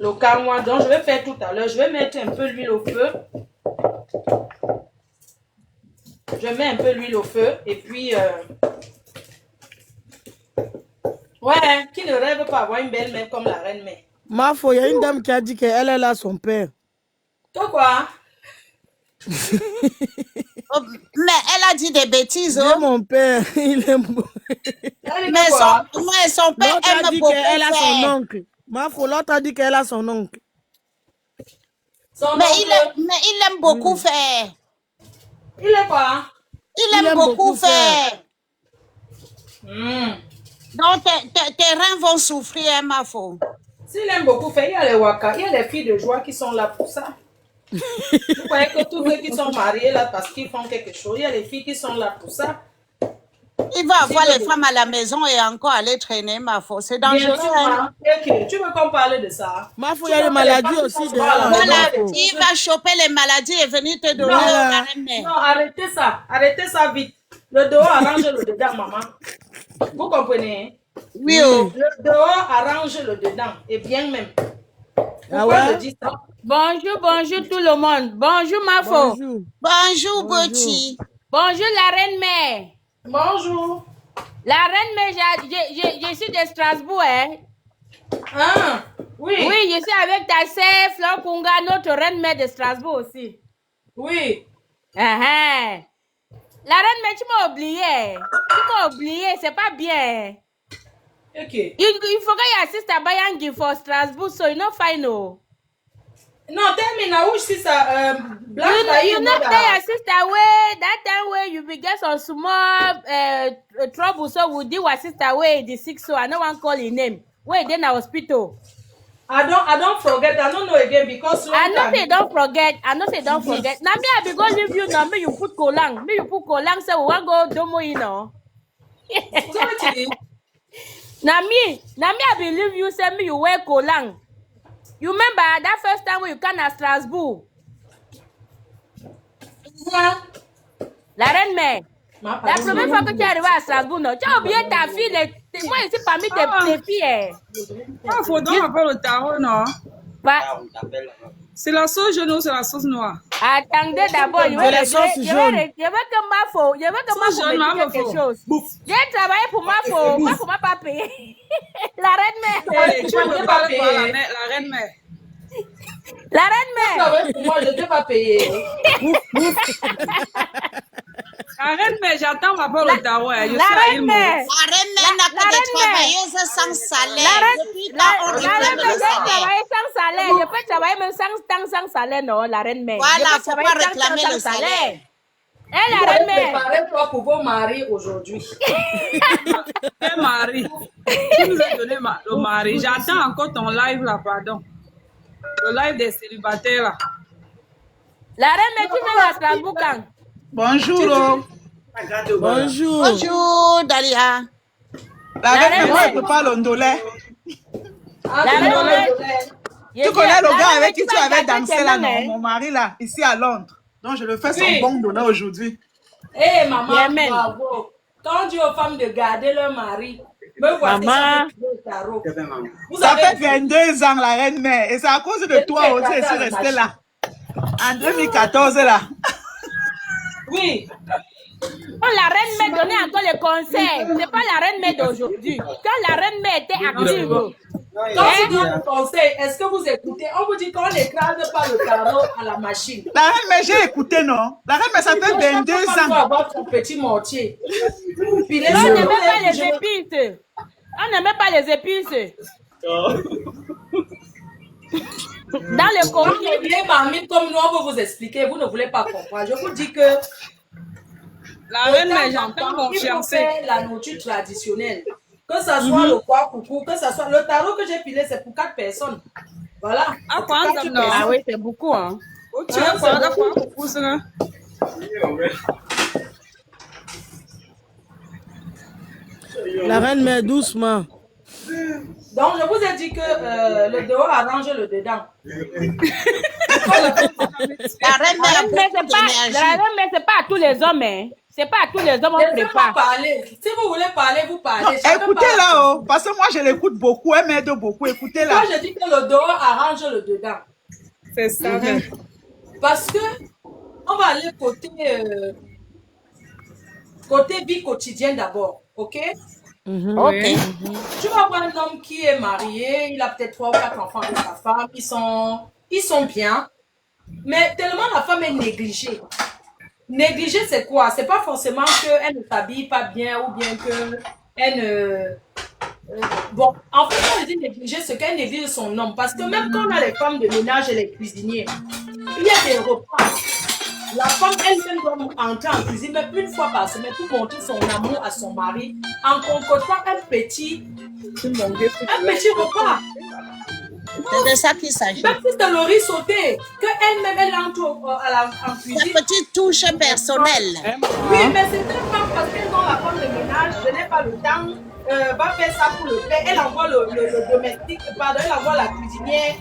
le camois. Donc, je vais faire tout à l'heure. Je vais mettre un peu l'huile au feu. Je mets un peu l'huile au feu. Et puis... Ouais, qui ne rêve pas avoir une belle-mère comme la reine-mère? Mafo, il y a une dame qui a dit qu'elle est là son père. Toi quoi? Oh, mais elle a dit des bêtises. J'ai mon père, il aime beaucoup. Mais son père L'autre a aime dit beaucoup qu'elle a son faire. oncle. Mafo, l'autre a dit qu'elle a son oncle. Mais il aime beaucoup faire. Il est quoi? Il aime beaucoup faire. Donc, tes reins vont souffrir, hein, Mafo. S'il aime beaucoup faire, il y a les waka, il y a les filles de joie qui sont là pour ça. Vous voyez que tous ceux qui sont mariés là parce qu'ils font quelque chose, il y a les filles qui sont là pour ça. Il va avoir les femmes à la maison et encore aller traîner, Mafo. C'est dangereux. Hein? Okay. Tu veux qu'on parle de ça? Mafo, il y a les maladies aussi. Voilà, il va choper les maladies et venir te donner la reine-mère. Non, arrêtez ça vite. Le dehors arrange le dedans, maman. Vous comprenez? Oui. Le dehors arrange le dedans, et bien même. Pourquoi je dis ça? Bonjour tout le monde. Bonjour, Mafo. Bonjour, Boti. Bonjour, la reine-mère. Bonjour. La reine-mère, je suis de Strasbourg, hein? Ah, oui. Oui, je suis avec ta sœur, Flor Kunga, notre reine-mère de Strasbourg aussi. Oui. La reine-mère, tu m'as oublié. C'est pas bien. Ok. Il faut que tu assistes à Bayangi for Strasbourg, so you know final. No, tell me now, which sister, Black you know your sister way, that time where you be get some small trouble, so we deal with sister way the sick, so I no one call his name. Wait, then I hospital. I don't forget, I don't know again because I know say don't forget. Now me I be go leave you now, me you put kolang. Say we want go domo you know. Now me I believe you say me you wear kolang. You remember that first time when you came à Strasbourg? La reine-mère. La première fois que tu es arrivé à Strasbourg, non, tu as oublié ta fille. Moi, je suis parmi tes filles. Il faut donc appeler le tarot, non? C'est la sauce jaune ou c'est la sauce noire? Attendez d'abord, je veux que Mafo me dise quelque chose. J'ai travaillé pour Mafo, Mafo m'a pas payé. La reine-mère. Tu veux parler par la reine-mère? La reine-mère. Moi, je ne t'ai pas payé. La reine-mère, j'attends ma parole au tarot. La reine-mère. La reine-mère n'a pas de travailleuse sans salaire. La reine-mère doit travailler sans salaire. Je peux travailler même sans salaire, non, la reine-mère. Voilà, il ne faut pas réclamer le salaire. Et la reine-mère. Préparez-toi pour vos maris aujourd'hui. Un mari. Tu nous as donné le mari. J'attends encore ton live là, pardon. Le live des célibataires là. La reine-mère, tu viens à Strasbourg quand? Bonjour. Bonjour. Bonjour, Dalia. La reine, moi, je peux pas l'ondolais. Tu connais le gars avec qui tu avais dansé là, non? Mon mari là, ici à Londres. Donc je le fais son bon donneur aujourd'hui. Eh, maman, bravo. Quand on dit aux femmes de garder leur mari, me voici le tarot. Ça fait 22 ans, la reine-mère. Et c'est à cause de toi aussi, je suis restée là. En 2014 là. Oui. Quand la reine-mère donnait encore les conseils, c'est pas la reine-mère d'aujourd'hui. Quand la reine-mère était active. Quand tu donnes le conseil, est-ce que vous écoutez? On vous dit qu'on n'écrase pas le tarot à la machine. La reine-mère, j'ai écouté, non? La reine-mère, ça fait 22 ans. On va avoir ton petit mortier. On n'aimait pas les épices. On n'aimait pas les épices. Dans le coquille. Les mamies, comme nous, on veut vous expliquer, vous ne voulez pas comprendre. Je vous dis que la reine-mère, j'entends mon fiancé. La nourriture traditionnelle. Que ce soit le quoi coucou, que ce soit le tarot que j'ai pilé, c'est pour 4 personnes. Voilà. Ah oui, c'est beaucoup, hein. Tu veux prendre quoi coucou, ça? La reine met doucement. Donc, je vous ai dit que le dehors arrange le dedans. La reine-mère, c'est pas à tous les hommes, hein. C'est pas à tous les hommes on Laissez-moi prépare. parler. Si vous voulez parler, vous parlez. Chacun Écoutez-la, parle. oh, parce que moi, je l'écoute beaucoup. Elle m'aide beaucoup. Écoutez-la. Moi, je dis que le dehors arrange le dedans. C'est ça. Parce que on va aller côté vie quotidienne d'abord, ok? Ok. Tu vas voir un homme qui est marié, il a peut-être 3 ou 4 enfants avec sa femme, ils sont bien, mais tellement la femme est négligée. Négligée, c'est quoi? C'est pas forcément qu'elle ne s'habille pas bien ou bien qu'elle ne... Bon, en fait, quand on dit négliger, c'est qu'elle néglige son homme. Parce que même quand on a les femmes de ménage et les cuisiniers, il y a des repas. La femme elle-même doit entrer en cuisine, même une fois par semaine, pour montrer son amour à son mari en concoctant un petit repas. C'est de ça qu'il s'agit. Même si c'est le riz sauté, qu'elle-même elle entre en cuisine. Une petite touche personnelle. Oui, mais c'est tellement parce qu'elle dans la femme de ménage, je n'ai pas le temps, va faire ça pour le faire. Elle envoie le domestique, pardon, elle envoie la cuisinière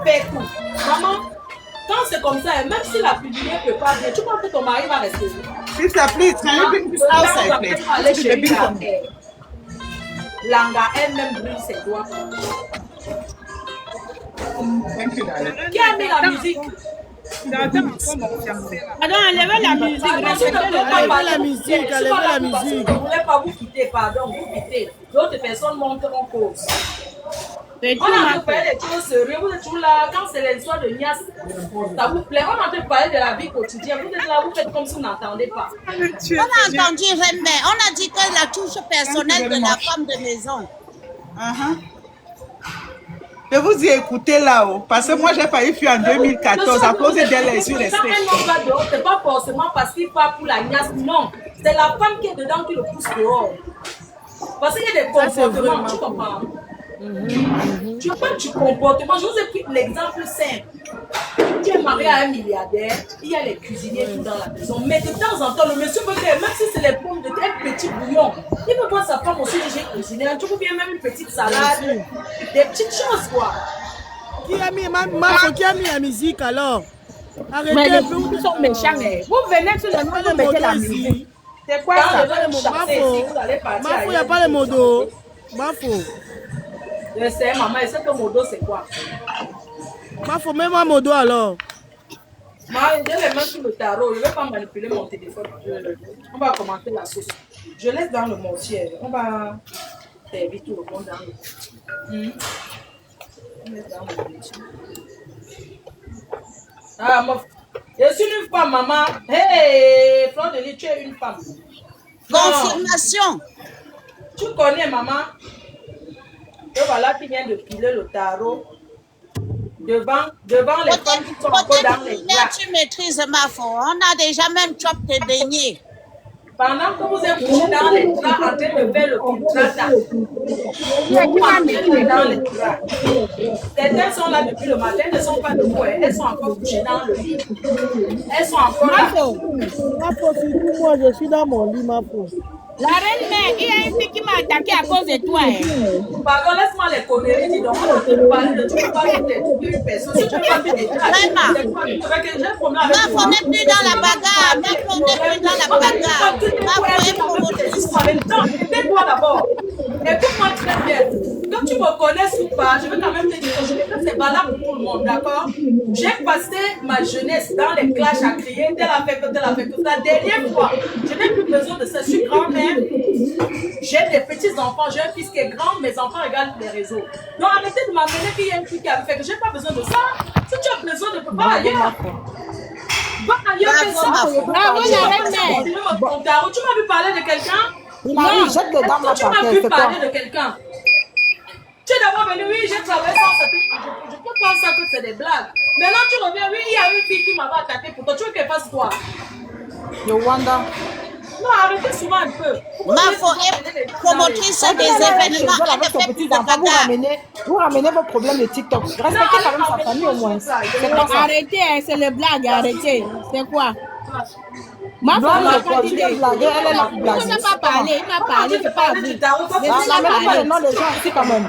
faire tout. Maman, quand c'est comme ça, même si la cuisinière ne peut pas bien, tu penses que ton mari va rester là? Sister, please, can you bring this outside, please? Aller chez lui, Langa elle-même brûle ses doigts. Thank you, darling. Qui a mis la musique? J'attends encore mon fiancé là. Pardon, enlevez la musique. Enlevez la musique, enlevez la musique. Je ne voulais pas vous quitter, pardon, vous quittez. D'autres personnes montent en cause. On a envie de parler des choses sérieuses, vous êtes toujours là, quand c'est l'histoire de Nias, ça vous plaît. On a envie de parler de la vie quotidienne, vous êtes là, vous faites comme si vous n'entendez pas. On a entendu Rembe. On a dit que la touche personnelle de la femme de maison. Je vous dis, écoutez là-haut, parce que moi j'ai failli fuir en 2014 à cause d'elle et sur les Quand un homme va dehors, c'est pas forcément parce qu'il part pour la Nias, non. C'est la femme qui est dedans qui le pousse dehors. Parce qu'il y a des comportements, tu comprends? Tu vois du comportement. Je vous ai pris l'exemple simple. Tu es marié à un milliardaire, il y a les cuisiniers tout dans la maison. Mais de temps en temps, le monsieur peut faire, même si c'est les pommes de terre, un petit bouillon, il peut voir sa femme aussi dire j'ai cuisiné. Tu peux bien même une petite salade, des petites choses quoi. Qui a mis la musique alors? Arrêtez Mais les un peu. gens sont méchants. Vous venez sur le nom de mettre la musique. C'est quoi Quand ça? je vais me chasser ici, vous allez partir Mafou, il n'y a ailleurs. pas les mots d'eau. Mafou. Je sais, maman, et c'est que mon dos, c'est quoi? Mafou, mets-moi mon dos alors. Moi, j'ai les mains sur le tarot, je ne vais pas manipuler mon téléphone. On va commencer la sauce. Je laisse dans le mortier. On va servir tout le monde dans le On laisse dans le mortier. Ah, je suis une femme, maman. Hey, Fleur de Lys, tu es une femme. Confirmation. Tu connais, maman? Et voilà qui vient de piler le tarot devant les femmes qui sont encore dans les Peut-être plats. tu maîtrises ma foi. On a déjà même chop tes beignets. Pendant que vous êtes couché dans les draps en train de faire le contrat, vous entrez dans les draps. Certaines sont là depuis le matin, elles ne sont pas debout, elles sont encore couchées dans le lit. Elles sont encore là. Mafou, surtout moi, je suis dans mon lit, Mafou. La reine mère, il y a une fille qui m'a attaqué à cause de toi. Pardon, laisse-moi les conneries, dis donc. On a entendu parler de tout, tu parles de une personne. Si tu veux pas te détailler, c'est quoi? Tu veux que j'ai un problème avec Ma foi n'est plus dans la bagarre. Ma foi n'est plus dans la bagarre. Ma foi est promotrice. Écoute-moi d'abord. Écoute-moi très bien. Quand tu me connais ou pas, je vais quand même te dire que c'est valable pour tout le monde, d'accord? J'ai passé ma jeunesse dans les clashs à crier, tel a fait que tel a fait que. La dernière fois, je n'ai plus besoin de ça. Je suis grand-mère. J'ai des petits-enfants. J'ai un fils qui est grand. Mes enfants regardent les réseaux. Donc arrêtez de m'amener qu'il y a un truc qui a fait que je n'ai pas besoin de ça. Si tu as besoin de va ailleurs. Va ailleurs, fais ça. Bravo, la reine mère. Tu m'as vu parler de quelqu'un? Marie, jette les dames là Tu par m'as terre, vu c'est quoi? parler de quelqu'un. Tu es d'abord venu, oui, j'ai travaillé sans ça. Je peux penser que c'est des blagues. Maintenant, tu reviens, oui, il y a une fille qui m'avait attaqué pour toi. Tu veux qu'elle fasse quoi? Yowanda. Non, arrêtez souvent un peu. Ma foi est promotrice des événements. Elle ne fait plus de bagarre. Vous ramenez vos problèmes de TikTok. Respectez quand même sa famille au moins. C'est pas ça. Arrêtez, c'est le blague, arrêtez. C'est quoi? Ma Blague, femme m'a quoi, pas tu dit. veux blaguer, elle est là pour Il blaguer. n'a pas parlé, il m'a parlé, c'est pas vous. N'amène pas le nom des gens ici quand même.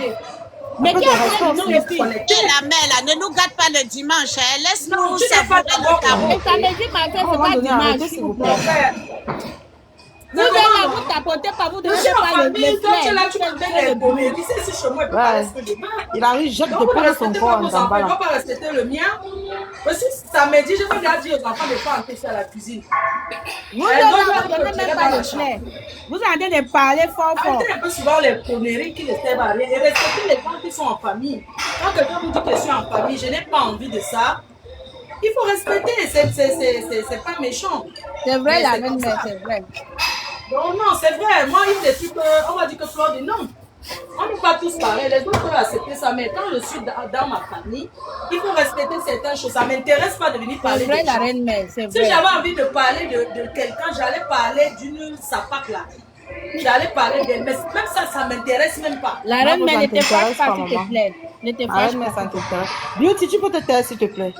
Mais Un peu qui de a respect fait le nom aussi. des filles? Et la mère là, ne nous gâte pas le dimanche. Laisse-nous savourer le Mais tarot. ça me dit, ma soeur, c'est pas Arrêtez, dimanche, s'il s'il vous vous plaît. plaît. Vous êtes là, vous tapotez pas, vous devez pas les toi, tu es là, tu me donnes les bonheurs. Tu sais, si chez moi, il peut pas rester de mal. Il arrive, jette Donc, de vous ne près son respectez corps pas en vos enfants, il ne Zambala. va pas respecter le mien. Aussi, ça me dit, je vais déjà dire aux enfants de ne pas entrer à la cuisine. Vous ne donnez même pas de clé. Vous êtes en train de parler fort. Arrêtez un peu souvent les conneries qui ne servent à rien et respectez les gens qui sont en famille. Quand quelqu'un vous dit que je suis en famille, je n'ai pas envie de ça. Il faut respecter, c'est pas méchant. C'est vrai, Mais la c'est même comme ça. c'est vrai. Non, non, c'est vrai. Moi, il y a des trucs, on va dire que Claude dit non. On ne peut pas tous parler, les autres peuvent accepter ça, mais quand je suis dans ma famille, il faut respecter certaines choses. Ça ne m'intéresse pas de venir parler C'est vrai, de la gens. reine mère, c'est Si vrai. j'avais envie de parler de quelqu'un, j'allais parler d'une sapac là. J'allais parler d'elle, mais même ça ne m'intéresse même pas. La Moi, reine vous, mère, ça ne ne te fâche t'intéresse pas, pas, s'il te maman. plaît. Ne te fâche Arrête, mais pas. ça ne t'intéresse. Beauty, tu peux te taire, s'il te plaît.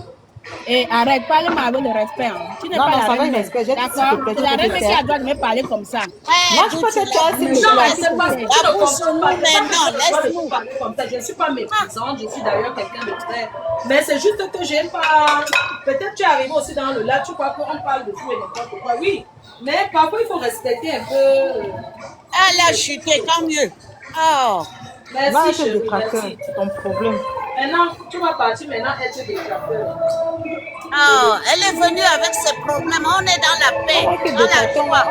Et arrête, parle-moi avec le respect. Hein. Tu n'es Non, pas non, la ça va, reine il mère. respect. J'ai dit, s'il te D'accord? plaît, C'est tu la peux te reine mère qui taire. a le droit de me parler comme ça. Non, tu peux te taire, s'il te Non, mais plaît. c'est parce que tu ne comprends pas. maintenant, Laisse-nous parler comme ça. Je ne suis pas méprisante, je suis d'ailleurs quelqu'un de très. Mais c'est juste que j'aime pas. Peut-être tu es arrivé aussi dans le lac, tu crois qu'on parle de tout et n'importe quoi. Oui, mais parfois il faut respecter un peu. Elle a chuté, tant mieux. Oh. Va Merci, être chérie, détracteur, merci. c'est ton problème. Maintenant, tu vas partir maintenant être détracteur. Oh, elle est venue avec ses problèmes. On est dans la paix, On va être dans la détracteur, joie.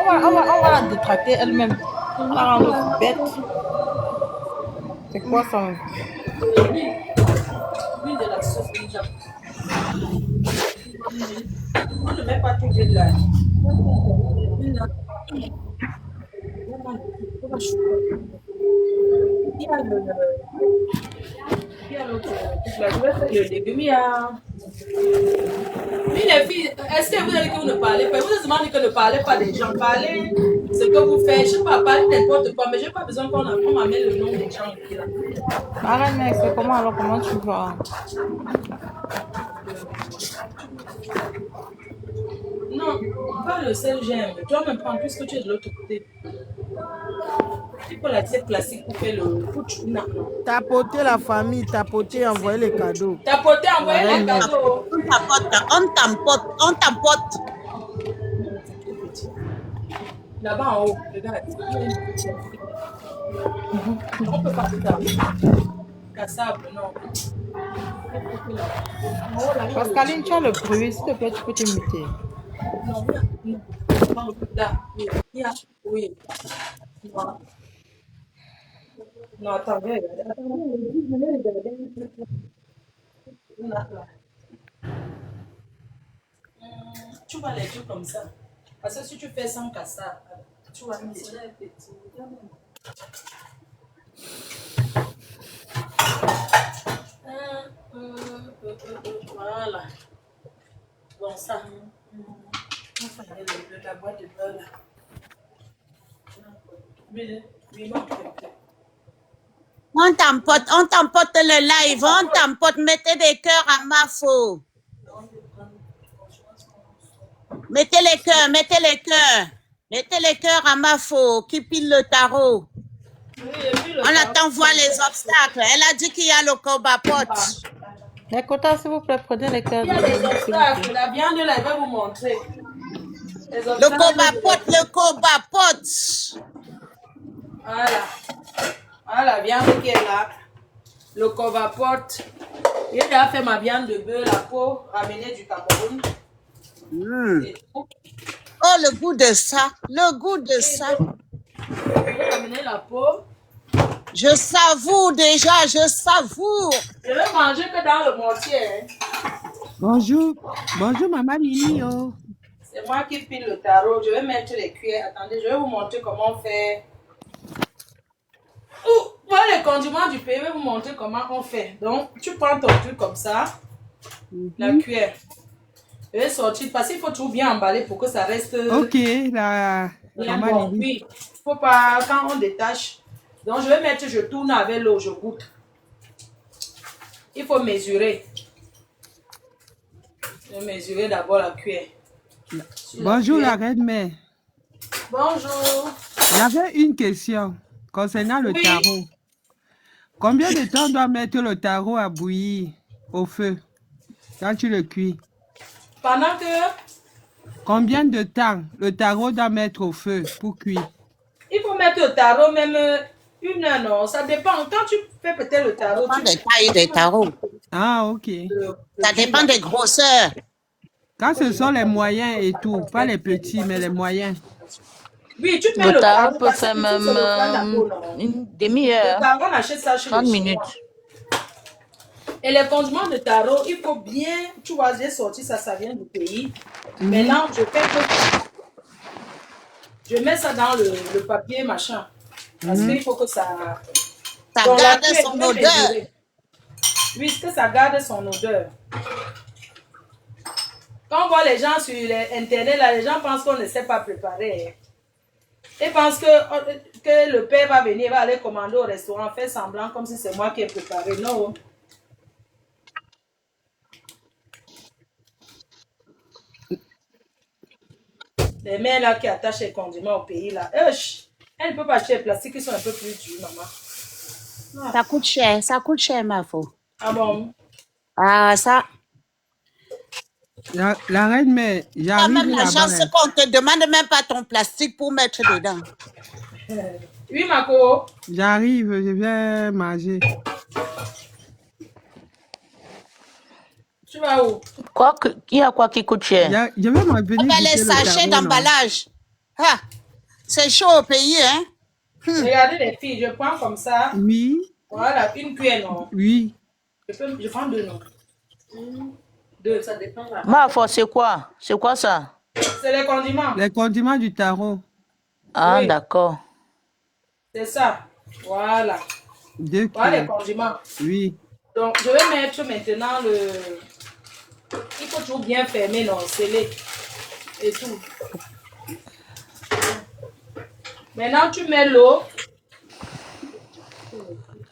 on va la détracter elle-même. On la rendre bête. C'est quoi ça? L'huile de la sauce déjà. On ne met pas tout de là. Il y a l'autre truc là. Je vais faire le légume. Il y a. Oui, les filles, est-ce que vous avez dit que vous ne parlez pas? Vous avez demandé que ne parlez pas des gens. Parlez ce que vous faites. Je ne sais pas, parlez n'importe quoi, mais je n'ai pas besoin qu'on m'amène le nom des gens ici là. Arrête, mec, c'est comment alors? Comment tu vas? Non, pas le seul j'aime. Toi-même, prends plus que tu es de l'autre côté. Il faut la tête classique pour faire le foot. Non. Tapoter la famille, tapoter, envoyer les cadeaux. Tapoter, envoyer les cadeaux. On t'emporte. Là-bas en haut, regarde. On peut pas tout ça. Cassable, non. Pascaline, tu as le bruit, s'il te plaît, tu peux te muter. Non, non. Là, oui. Non. Non, attends, regarde. Tu vas les faire comme ça. Parce que si tu fais sans cassable, tu vas mettre les petits. Voilà. Bon, ça. On va faire la boîte de beurre là. On t'emporte le live, on t'emporte, mettez des cœurs à ma faux. Mettez les cœurs à ma faux, qui pile le tarot. On attend voir les obstacles. Elle a dit qu'il y a le cobapote. Les quotas, s'il vous plaît, prenez les cœurs. Il y a des obstacles. La viande là, elle va vous montrer. Le cobapote. Voilà. Voilà la viande qui est là. Le covapote. J'ai déjà fait ma viande de bœuf, la peau ramenée du Cameroun. Oh, le goût de ça. J'ai ramené la peau. Je savoure déjà, je savoure. Je vais manger que dans le mortier. Hein. Bonjour. Bonjour, maman Mimi. Oh. C'est moi qui pile le tarot. Je vais mettre les cuillères. Attendez, je vais vous montrer comment on fait. Voilà les condiments du pays. Je vais vous montrer comment on fait. Donc, tu prends ton truc comme ça. La cuillère. Je vais sortir parce qu'il faut tout bien emballer pour que ça reste. Ok, la bien maman bon. Lily. Oui, il ne faut pas, quand on détache. Donc, je vais mettre, je tourne avec l'eau, je goûte. Il faut mesurer. Je vais mesurer d'abord la cuillère. Bonjour, la reine-mère. Bonjour. J'avais une question concernant le tarot. Combien de temps on doit mettre le tarot à bouillir au feu quand tu le cuis? Pendant que... Combien de temps le tarot doit mettre au feu pour cuire? Il faut mettre le tarot même 1 heure, non? Ça dépend. Quand tu fais peut-être le tarot, Ça dépend des tailles des tarots. Ah, ok. Ça dépend des grosseurs. Quand ce sont les moyens et tout, pas les petits, mais les moyens. Oui, tu mets Le le tarot tarot peut parce faire que même c'est le plan d'Apollo, non? une Le demi-heure, tarot, on achète ça chez 30 le Chinois. minutes. Et les condiments de tarot, il faut bien, tu vois, j'ai sorti ça, ça vient du pays. Maintenant, je fais que je mets ça dans le papier machin. Parce qu'il faut que ça. Ça Donc, la garde cuve est son bien odeur. mesurée. Oui, que ça garde son odeur. Quand on voit les gens sur Internet, là, les gens pensent qu'on ne sait pas préparer. Ils pensent que le père va venir, va aller commander au restaurant, faire semblant comme si c'est moi qui ai préparé. Non. Les mains là qui attachent les condiments au pays là, elles ne peuvent pas acheter les plastiques qui sont un peu plus durs, maman. Ça coûte cher, ma faux. Ah bon? Ah, ça. La reine, mais Quand j'arrive même, la là-bas. chance qu'on te demande même pas ton plastique pour mettre dedans. Oui, Marco. J'arrive, je viens manger. Tu vas où? Il y a quoi qui coûte cher? Je vais m'en venir Ben, les goûter le sachets tarot, non? d'emballage. Ah, c'est chaud au pays, hein? Regardez les filles, je prends comme ça. Oui, Voilà, une cuillère, non? oui. Je prends 2, non? 2, ça dépend là. Ma foi, c'est quoi? C'est quoi ça? C'est les condiments. Les condiments du tarot. Ah, Oui. d'accord. C'est ça. Voilà. 2 Voilà les cuillères. condiments. Oui. Donc, je vais mettre maintenant le... Il faut toujours bien fermer, non? Sceller. Et tout. Maintenant, tu mets l'eau.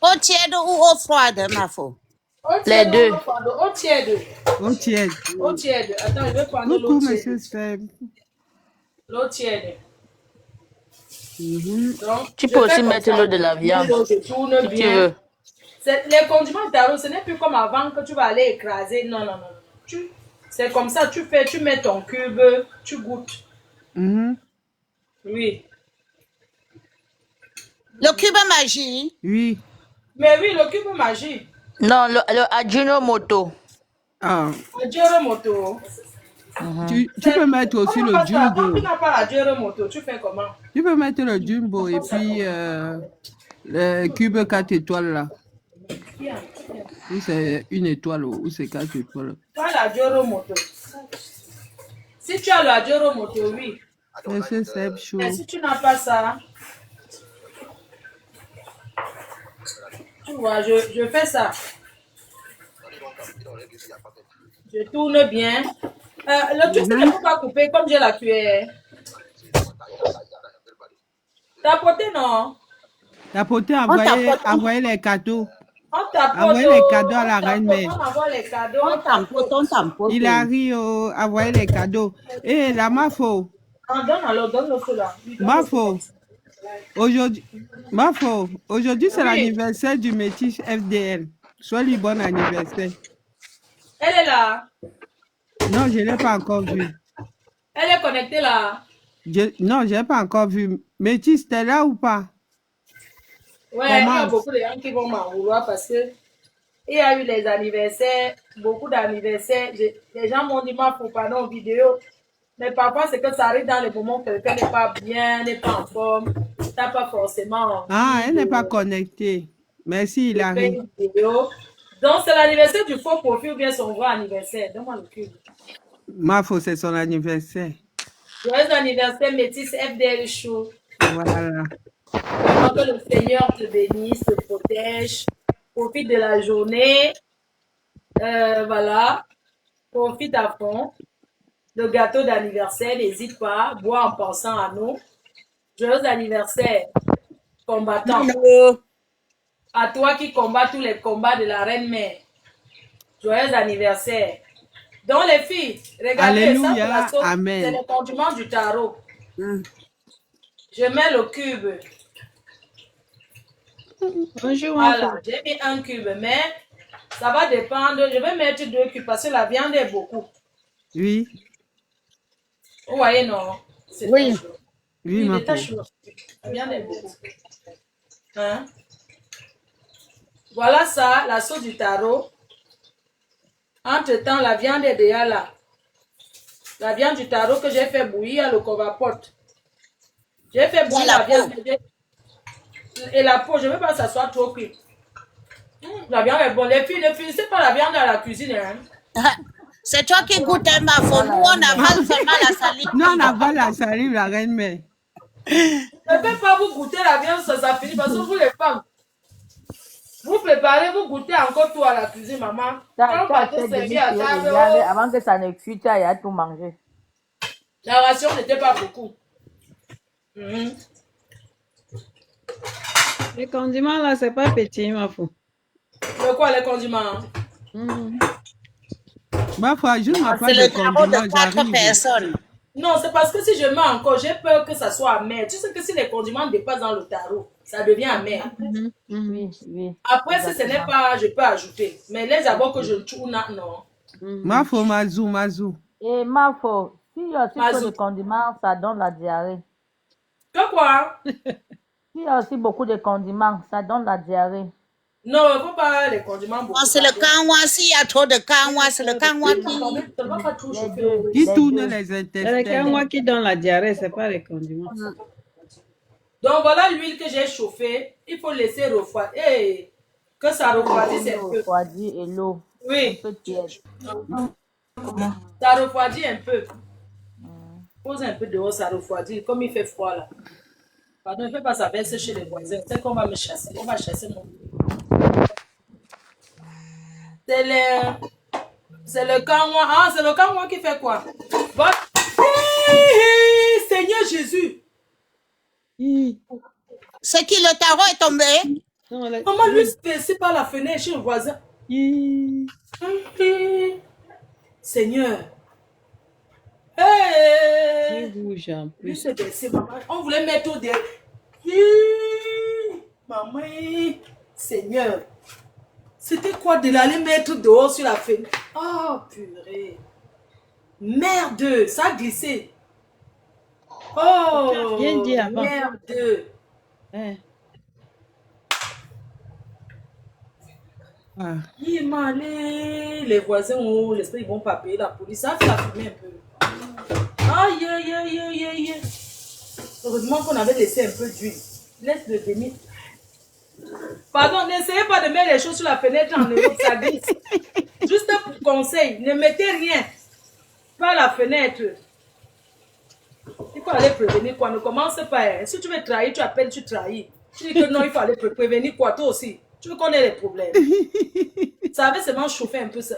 Eau tiède ou eau froide, ma faux? Eau Les tiède, deux. Eau tiède. Eau tiède. Eau tiède. Attends, je vais prendre l'eau Coucou, tiède. monsieur Seb. L'eau tiède. Donc, Tu je peux fais aussi comme mettre ça. l'eau de la viande, Je tourne si tu bien. veux. Les condiments de tarot, ce n'est plus comme avant que tu vas aller écraser. Non, non, non. C'est comme ça, tu mets ton cube, tu goûtes. Oui. Le cube magie. Oui. Mais oui, le cube magique. Non, le Ajinomoto. Ah. Le Joromoto. Tu peux mettre aussi le Quand jumbo. tu n'as pas la Joromoto, tu fais comment? Tu peux mettre le jumbo et puis le cube 4 étoiles là. Ou c'est 1 étoile ou c'est 4 étoiles. Tu as la Joromoto. Si tu as la Joromoto, oui. Monsieur Seb chaud. Mais si tu n'as pas ça, tu vois, je fais ça. Je tourne bien. Le truc, c'est qu'il ne faut pas couper comme j'ai la cuillère. Tapoter, non? Tapoter, envoyer les cadeaux. On tapote. Envoyer les cadeaux à la reine mère. On envoie les cadeaux. On tampote. Il arrive à envoyer les cadeaux. Et la Mafo. Donne-le cela. Mafo. Aujourd'hui, c'est l'anniversaire du métis FDL. Sois-lui bon anniversaire. Elle est là. Non, je ne l'ai pas encore vue. Elle est connectée là. Non, je n'ai pas encore vu. Métis, t'es là ou pas? Ouais, il y a beaucoup de gens qui vont m'en vouloir parce que il y a eu les anniversaires, beaucoup d'anniversaires. Les gens m'ont dit, moi, faut pas en vidéo. Mais parfois, c'est que ça arrive dans les moments où quelqu'un n'est pas bien, n'est pas en forme. Tu n'as pas forcément. Ah, elle n'est pas connectée. Merci, il arrive. Donc, c'est l'anniversaire du faux profil ou bien son vrai anniversaire. Donne-moi le cul. Mafo, c'est son anniversaire. Joyeux anniversaire, métis FDL Show. Voilà. Vraiment que le Seigneur te bénisse, te protège. Profite de la journée. Voilà. Profite à fond. Le gâteau d'anniversaire, n'hésite pas. Bois en pensant à nous. Joyeux anniversaire, combattant. À toi qui combats tous les combats de la reine mère. Joyeux anniversaire. Donc les filles, regardez. Alléluia, ça, amen. c'est le condiment du tarot. Je mets le cube. Bonjour. Voilà, j'ai mis un cube, mais ça va dépendre. Je vais mettre 2 cubes parce que la viande est beaucoup. Oui. Vous voyez, non? C'est Oui. pas chaud. Oui, Oui, ma des pauvre. taches blanches. La viande est belle. Hein? Voilà ça, la sauce du taro. Entre-temps, la viande est déjà là. La viande du taro que j'ai fait bouillir à le covapote. J'ai fait bouillir la la viande. peau. Et la peau, je ne veux pas que ça soit trop cuit. La viande est bonne. Les filles, ne finissez pas la viande dans la cuisine. Hein? C'est toi qui goûtes ma faute. Nous, on avale seulement la salive. Non, on avale la salive, la reine-mère. Je ne peux pas vous goûter la viande, ça finit parce que vous les femmes. Vous préparez, vous goûtez encore tout à la cuisine, maman. Quand on partez servir à table, avant que ça ne cuite, tu as tout mangé. la ration n'était pas beaucoup. Mhm. Les condiments là, c'est pas petit, ma fou. Mais quoi, les condiments? Ma foi, je ne m'as pas C'est de le tarot condiments, de 4 j'arrive. personnes. Non, c'est parce que si je mets encore, j'ai peur que ça soit amer. Tu sais que si les condiments dépassent dans le tarot, ça devient amer. Oui, oui. Après, si ce n'est pas, je peux ajouter. Mais les abords que je tourne, non. Ma foi, Mazou. Et ma faute, s'il y a aussi Mazou. peu de condiments, ça donne la diarrhée. Que quoi? S'il y a aussi beaucoup de condiments, ça donne la diarrhée. Non, il ne faut pas les condiments beaucoup. Non, c'est le kanwa. S'il y a trop de kanwa, c'est le kanwa qui... Ça ne va pas tout Les chauffer. deux. Qui Les tourne deux. les C'est les intestins. moi qui donne la diarrhée, c'est pas les condiments. Donc voilà l'huile que j'ai chauffée. Il faut laisser refroidir. Et que ça refroidisse un L'eau peu. refroidie et l'eau un Oui, peu tiède. ça refroidit un peu. Pose un peu dehors, ça refroidit. Comme il fait froid là. Pardon, il ne fait pas ça verser chez les voisins. C'est qu'on va me chasser. On va chasser mon. C'est le kanwa. Ah, c'est le kanwa qui fait quoi? Seigneur Jésus. C'est qui le tarot est tombé? Non, les... Maman lui c'est par la fenêtre chez le voisin. Seigneur. Hey. Il bouge en Lui plus. c'est baissé, maman. On voulait mettre au derrière. Maman. Seigneur. C'était quoi de l'aller mettre dehors sur la fenêtre? Oh purée. Merde, ça a glissé. Oh, Bien dit avant. merde. Hein. Ah. Il m'a allé. Les voisins ont l'esprit, ils vont pas payer la police. Ça fait la fumée un peu. Aïe, aïe, aïe, aïe, aïe. Heureusement qu'on avait laissé un peu d'huile. Laisse le demi. Pardon, n'essayez pas de mettre les choses sur la fenêtre en Europe, ça glisse. Juste un conseil, ne mettez rien par la fenêtre. Il faut aller prévenir quoi, ne commence pas. Hein. Si tu veux trahir, tu appelles, tu trahis. Tu dis que non, il faut aller prévenir quoi, toi aussi. Tu veux qu'on ait les problèmes. Ça avait seulement chauffé un peu. Ça.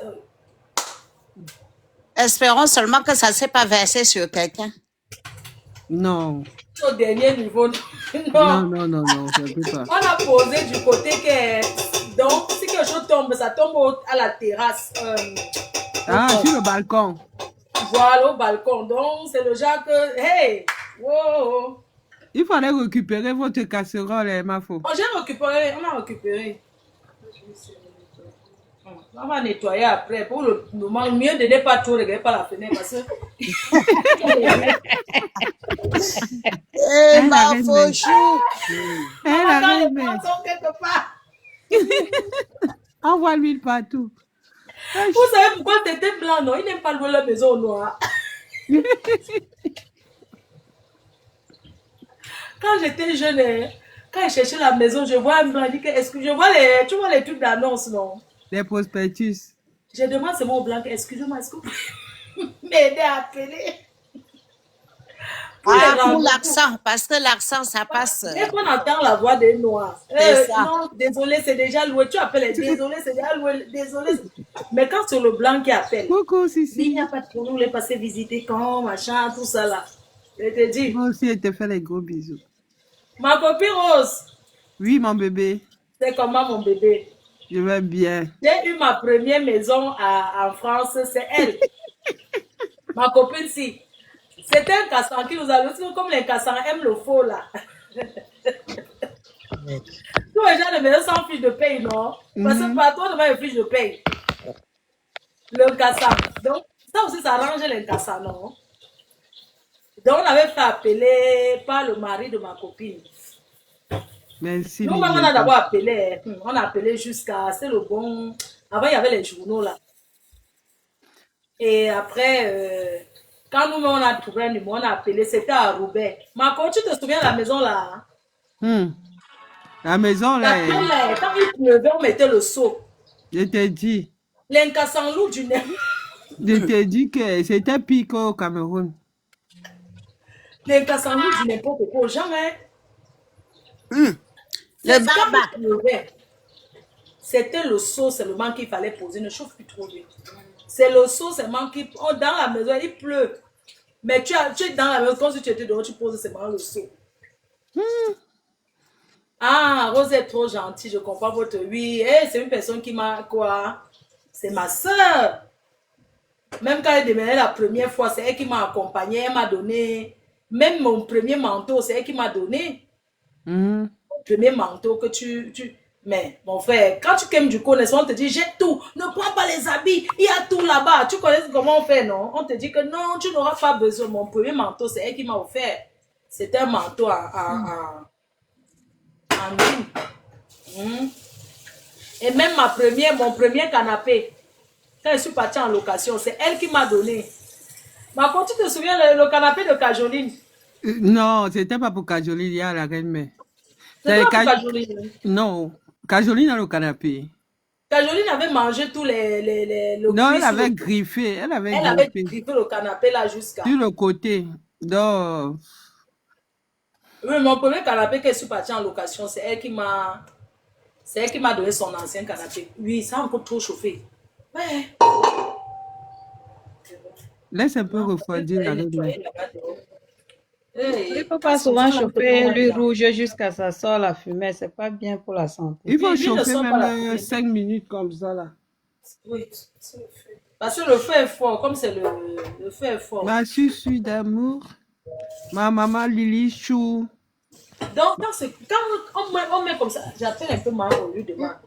Espérons seulement que ça ne s'est pas versé sur quelqu'un. Non. Au dernier niveau. Non, ça ne peut pas. On a posé du côté que. Donc, si quelque chose tombe, ça tombe à la terrasse. Sur le balcon. Voilà, au balcon. Donc, c'est le genre que. Hey! Wow! Il fallait récupérer votre casserole, ma faux. Oh, on a récupéré. On va nettoyer après. Pour le moment, mieux de ne pas trop regarder par la fenêtre parce que. Eh, ma fauchou! Quelque part. Envoie l'huile partout. Vous savez pourquoi t'étais blanc, non? Il n'aime pas louer la maison au noir. Quand j'étais jeune, quand je cherchais la maison, je vois un blanc, je dis que est-ce que je vois tu vois les trucs d'annonce, non? Les prospectus. Je demande c'est mon blanc, excusez-moi, est-ce que vous pouvez m'aider à appeler? Pour l'accent, parce que l'accent, ça passe. Dès qu'on entend la voix des noirs, non, désolé, c'est déjà loué. Tu appelles, désolé, c'est déjà loué, désolé. Mais quand c'est le blanc qui appelle, Coucou, il Sissi. n'y a pas de problème, vous voulez passer visiter quand, machin, tout ça là. Je te dis, Moi aussi, je te fais les gros bisous. ma copine Rose, Oui, mon bébé. c'est comment mon bébé? Je vais bien. J'ai eu ma première maison en France, c'est elle. Ma copine, si. C'était un cassan qui nous a dit, comme les cassans aiment le faux là. Tous les gens de maison sans fiche de paye, non? Parce que partout, on a une fiche de paye. Le cassan. Donc, ça aussi, ça arrange les cassans, non? Donc, on avait fait appeler par le mari de ma copine. Merci. Nous, on a d'abord appelé. On a appelé jusqu'à... C'est le bon... Avant, il y avait les journaux, là. Et après, quand nous, on a trouvé un numéro, on a appelé. C'était à Roubaix. Marco, tu te souviens de la maison, là? La maison, là. Quand il pleuvait, on mettait le seau. Je t'ai dit. L'Inkassanlou du nez. Je t'ai dit que c'était pire qu'au Cameroun. L'Inkassanlou du n'importe quoi. Jamais. Le baba. C'était le seau seulement qu'il fallait poser. Ne chauffe plus trop vite. C'est le seau seulement qui... dans la maison, il pleut. Mais tu es dans la maison, comme si tu étais dehors, tu poses seulement le seau. Ah, Rose est trop gentille, je comprends votre... Oui, c'est une personne qui m'a... Quoi? C'est ma soeur. Même quand elle déménait la première fois, c'est elle qui m'a accompagnée, elle m'a donné... Même mon premier manteau, c'est elle qui m'a donné. Le premier manteau que tu... Mais, mon frère, quand tu aimes du connaissance, on te dit, jette tout, ne prends pas les habits, il y a tout là-bas. Tu connais comment on fait, non? On te dit que non, tu n'auras pas besoin. Mon premier manteau, c'est elle qui m'a offert. C'était un manteau en ligne. Et même mon premier canapé, quand je suis partie en location, c'est elle qui m'a donné. Mais quand tu te souviens, le canapé de Cajoline? Non, c'était pas pour Cajoline, il y a la reine-mère. C'était pas pour Cajoline? Non, Cajoline dans le canapé. Cajoline avait mangé tous le non, elle avait griffé. Elle avait griffé le canapé là jusqu'à... Sur le côté. Donc... Oui, mon premier canapé que je suis partie en location, c'est elle qui m'a donné son ancien canapé. Oui, ça a encore trop chauffé. Ouais. Laisse un peu refroidir la lumière. Il ne faut pas souvent chauffer l'huile rouge jusqu'à ça sort la fumée. C'est pas bien pour la santé. Il faut chauffer même 5 minutes comme ça là. Oui, c'est le feu. Parce que le feu est fort, comme c'est le feu est fort. Ma susu d'amour. Ma maman Lily Chou. Donc, quand on met comme ça, j'appelle un peu ma au lieu de moi.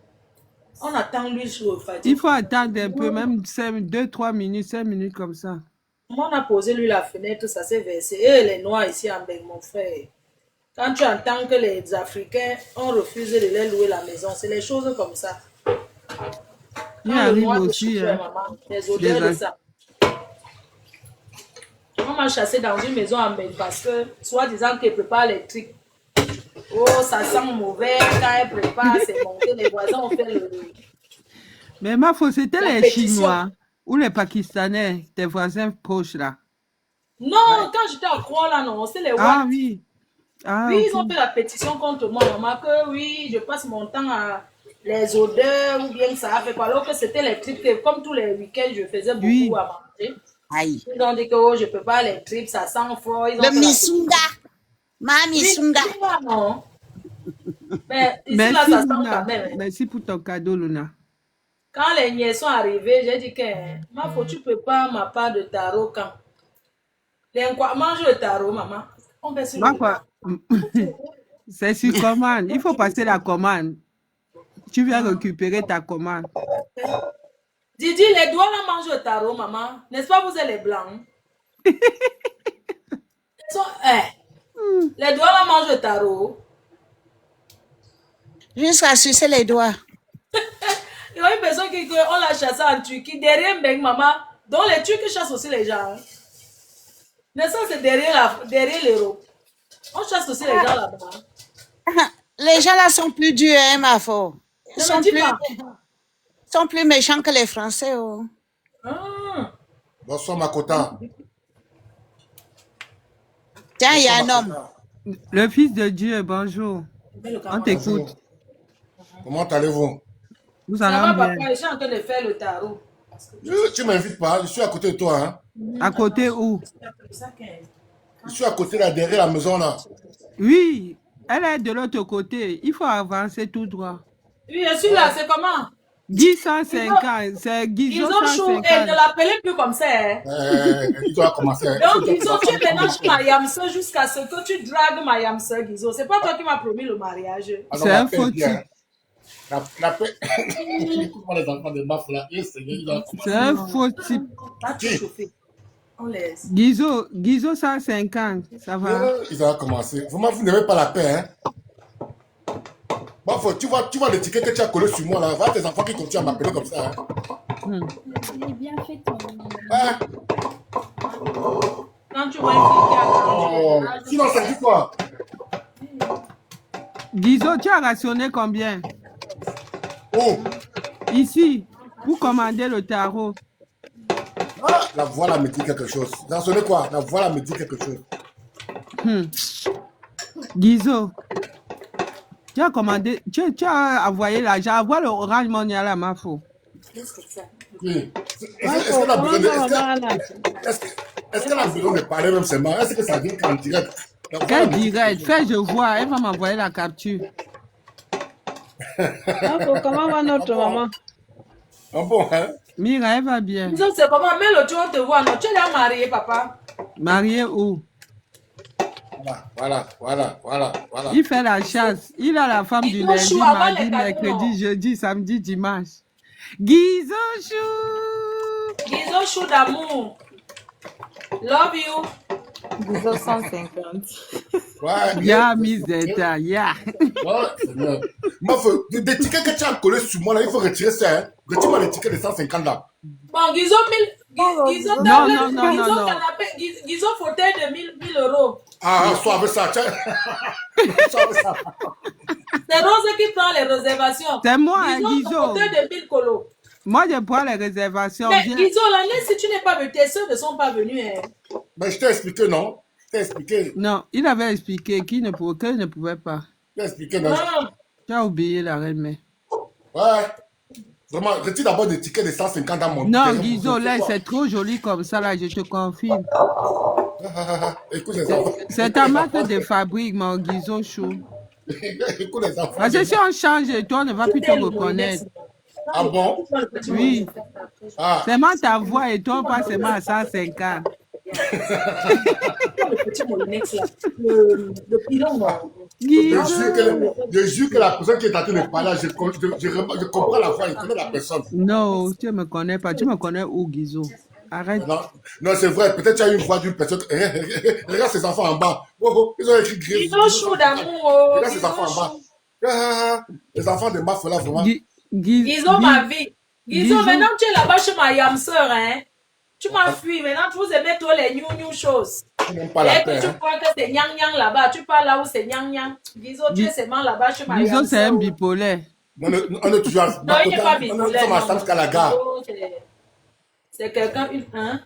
On attend l'huile sur le fatigue. Il faut attendre un peu, même 2-3 minutes, 5 minutes comme ça. On a posé lui la fenêtre, ça s'est versé. Et les Noirs ici en Belgique, mon frère. Quand tu entends que les Africains ont refusé de les louer la maison, c'est les choses comme ça. Il arrive aussi. Les odeurs de ça. On m'a chassé dans une maison en Belgique parce que, soi-disant qu'elle prépare les trucs. Oh, ça sent mauvais. Quand elle prépare, c'est monté. Les voisins ont fait le... Mais ma foi, c'était les Chinois ou les Pakistanais, tes voisins proches là. Non, quand j'étais à Croix là, non, c'est les Ouatt. Ah oui. Ah, oui, okay. Ils ont fait la pétition contre moi, maman, que oui, je passe mon temps à les odeurs ou bien ça a fait quoi. Alors que c'était les trips, comme tous les week-ends, je faisais beaucoup à manger. Aïe. Ils ont dit que oh, je ne peux pas les trips, ça sent fort. Le misunga. Ma misunga. Non. Mais ici, merci, là, ça sent Luna. quand même. Merci pour ton cadeau, Luna. Quand les niais sont arrivés, j'ai dit que ma faut tu peux pas ma part de tarot quand. Les quoi mange le tarot, maman. On fait sur c'est sur commande. Il faut passer la commande. Tu viens récupérer ta commande. Didi, les doigts là mangent le tarot, maman. N'est-ce pas, vous êtes les blancs? Les doigts là mangent le tarot. Jusqu'à sucer les doigts. Il y a une personne qui on l'a chassé en Turquie. Derrière Mbeng, maman. Donc les Turcs chassent aussi les gens. Mais ça, c'est derrière l'Europe. On chasse aussi les gens là-bas. Les gens là sont plus durs, hein, ma foi. Ils sont plus méchants que les Français. Oh. Bonsoir, Makota. Tiens, il y a un homme. Le Fils de Dieu, bonjour. On t'écoute. Comment allez-vous? Nous Ça va, allons bien. papa, je suis en train de faire le tarot. Tu ne m'invites pas, je suis à côté de toi. Hein? À côté où? Je suis à côté là, derrière la maison là. Oui, elle est de l'autre côté. Il faut avancer tout droit. Oui, je suis là, c'est comment? Guy 150, c'est Guy Ils ont chou et ne l'appelez plus comme ça. Hein. Tu dois commencer. Donc, Guizo, tu es maintenant chez ma Yamse jusqu'à ce que tu dragues ma Yamse, Guizo. C'est pas toi qui m'as promis le mariage. C'est un faux type. Les enfants de Bafla, c'est un faux type. Là, tu es chauffé. On laisse. Guizo 150, ça va. Ils ont commencé. Vraiment, vous n'avez pas la paix, hein. Bon, tu vois l'étiquette que tu as collé sur moi, là. Va tes enfants qui continuent à m'appeler comme ça, hein. Il est bien fait ton... Hein? Quand tu vois une fille qui a Oh, sinon, ça dit quoi? Guizo, tu as rationné combien? Oh, Ici, vous commandez le tarot. ah, la voix là me dit quelque chose. Vous en savez quoi? La voix là me dit quelque chose. Guizo, tu as commandé, tu as envoyé l'argent. Envoie le Orange Money à ma faux. Oui. Est-ce qu'elle a besoin de... Est-ce qu'elle a besoin de parler même seulement? Est-ce que ça vient en direct? Quel direct? Fais, je vois. Elle va m'envoyer la capture. Comment va notre maman? Ah bon, hein? Mira, elle va bien. Disons, c'est comment? Mais le jour, on te voit, non? Tu es là marié, papa. Mariée où? Voilà. Il fait la chasse. Il a la femme Il du faut lundi, chou avant mardi, les cadeaux, mercredi, non? jeudi, samedi, dimanche. Guizo chou. Guizo chou d'amour. Love you. Guizo 150. Ouais, Ya, Miss Zeta, ya. ouais, c'est bien. Moi, des tickets que tu as collés sur moi, là, il faut retirer ça, hein. Retire-moi les tickets de 150 là. Bon, Guizo, Guizo, Non, tablette, non, non, Guizo, non, non. canapé, Guizo, fauteuil de 1000 euros. Ah, sois avec ça, tiens. Sois avec ça. C'est Rose qui prend les réservations. C'est moi, hein, Guizo, Guizo. fauteuil de 1000 colos. Moi, je prends les réservations. Mais Viens. Guizo, l'année, si tu n'es pas venu, tes soeurs ne sont pas venues. Hein. Mais je t'ai expliqué, non? Je t'ai expliqué. Non, il avait expliqué qu'il ne pouvait pas. Je t'ai expliqué, non? Non. Tu as oublié la reine, mais. Ouais. Vraiment, retire d'abord des tickets de 150 dans mon... Non, derrière mon Guizo, dos, là, quoi. c'est trop joli comme ça, là, je te confirme. Écoute les enfants. C'est ta marque de fabrique, mon Guizo chou. Écoute les enfants. Parce que si on change, toi, on ne va plus te reconnaître. Ah bon? Oui. Ah. Seulement ta voix et toi, pas seulement à 150. Le petit Molinex, là. Le pilon, non. Je jure que la personne qui est en train de parler, je comprends la voix, je connais la personne. Non, tu ne me connais pas. Tu me connais où, Guizo? Arrête. Non, non, c'est vrai, peut-être tu as une voix d'une personne. Regarde ces enfants en bas. Oh, ils ont écrit gris. Guizo chou d'amour. Regarde ces enfants en bas. Les enfants de Maf là, vraiment. Guizo, ma vie. Guizo, maintenant tu es là-bas chez ma yam sœur, hein. Tu m'as fui, maintenant tu vous aimez toi les new choses. Même pas la Et paix, que tu hein. crois que c'est nyang nyang là-bas, tu parles là où c'est nyang nyang. Guizo, tu es seulement là-bas chez ma Guizo, yam c'est un sœur. bipolaire. On est toujours à Non, il n'est pas on bipolaire. est à jusqu'à la gare. C'est quelqu'un, hein?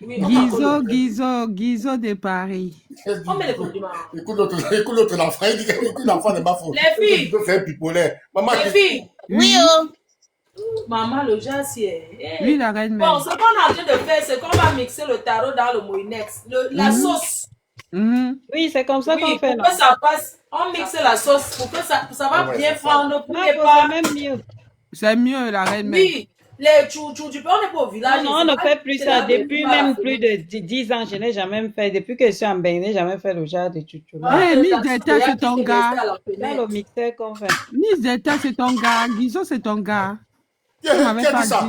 Oui, on Guizo de Paris. On met les compliments. Écoute l'autre enfant, il dit que l'enfant n'est pas faux. Les filles. C'est un bipolaire. Maman, Les filles. Oui, oh. Maman, le jassier. Oui, la reine mère. Bon, ce qu'on est en train de faire, c'est qu'on va mixer le tarot dans le Moinex. La sauce. Oui, c'est comme ça Oui, qu'on fait. pour que ça passe, on mixe la sauce pour que ça va bien prendre. Pour Non, que pas... c'est même mieux. C'est mieux, la reine mère. Oui, les tchou-tchou, tu peux, on n'est pas au village. Non, on ne fait plus ça. Depuis même plus de 10 ans, je n'ai jamais fait. Depuis que je suis en Bain, je n'ai jamais fait le genre de chouchou. Hey, Miss Zeta, c'est ton gars. Dans le mixeur qu'on fait. Miss Zeta, c'est ton gars. Guizo, c'est ton gars. Qui a dit ça?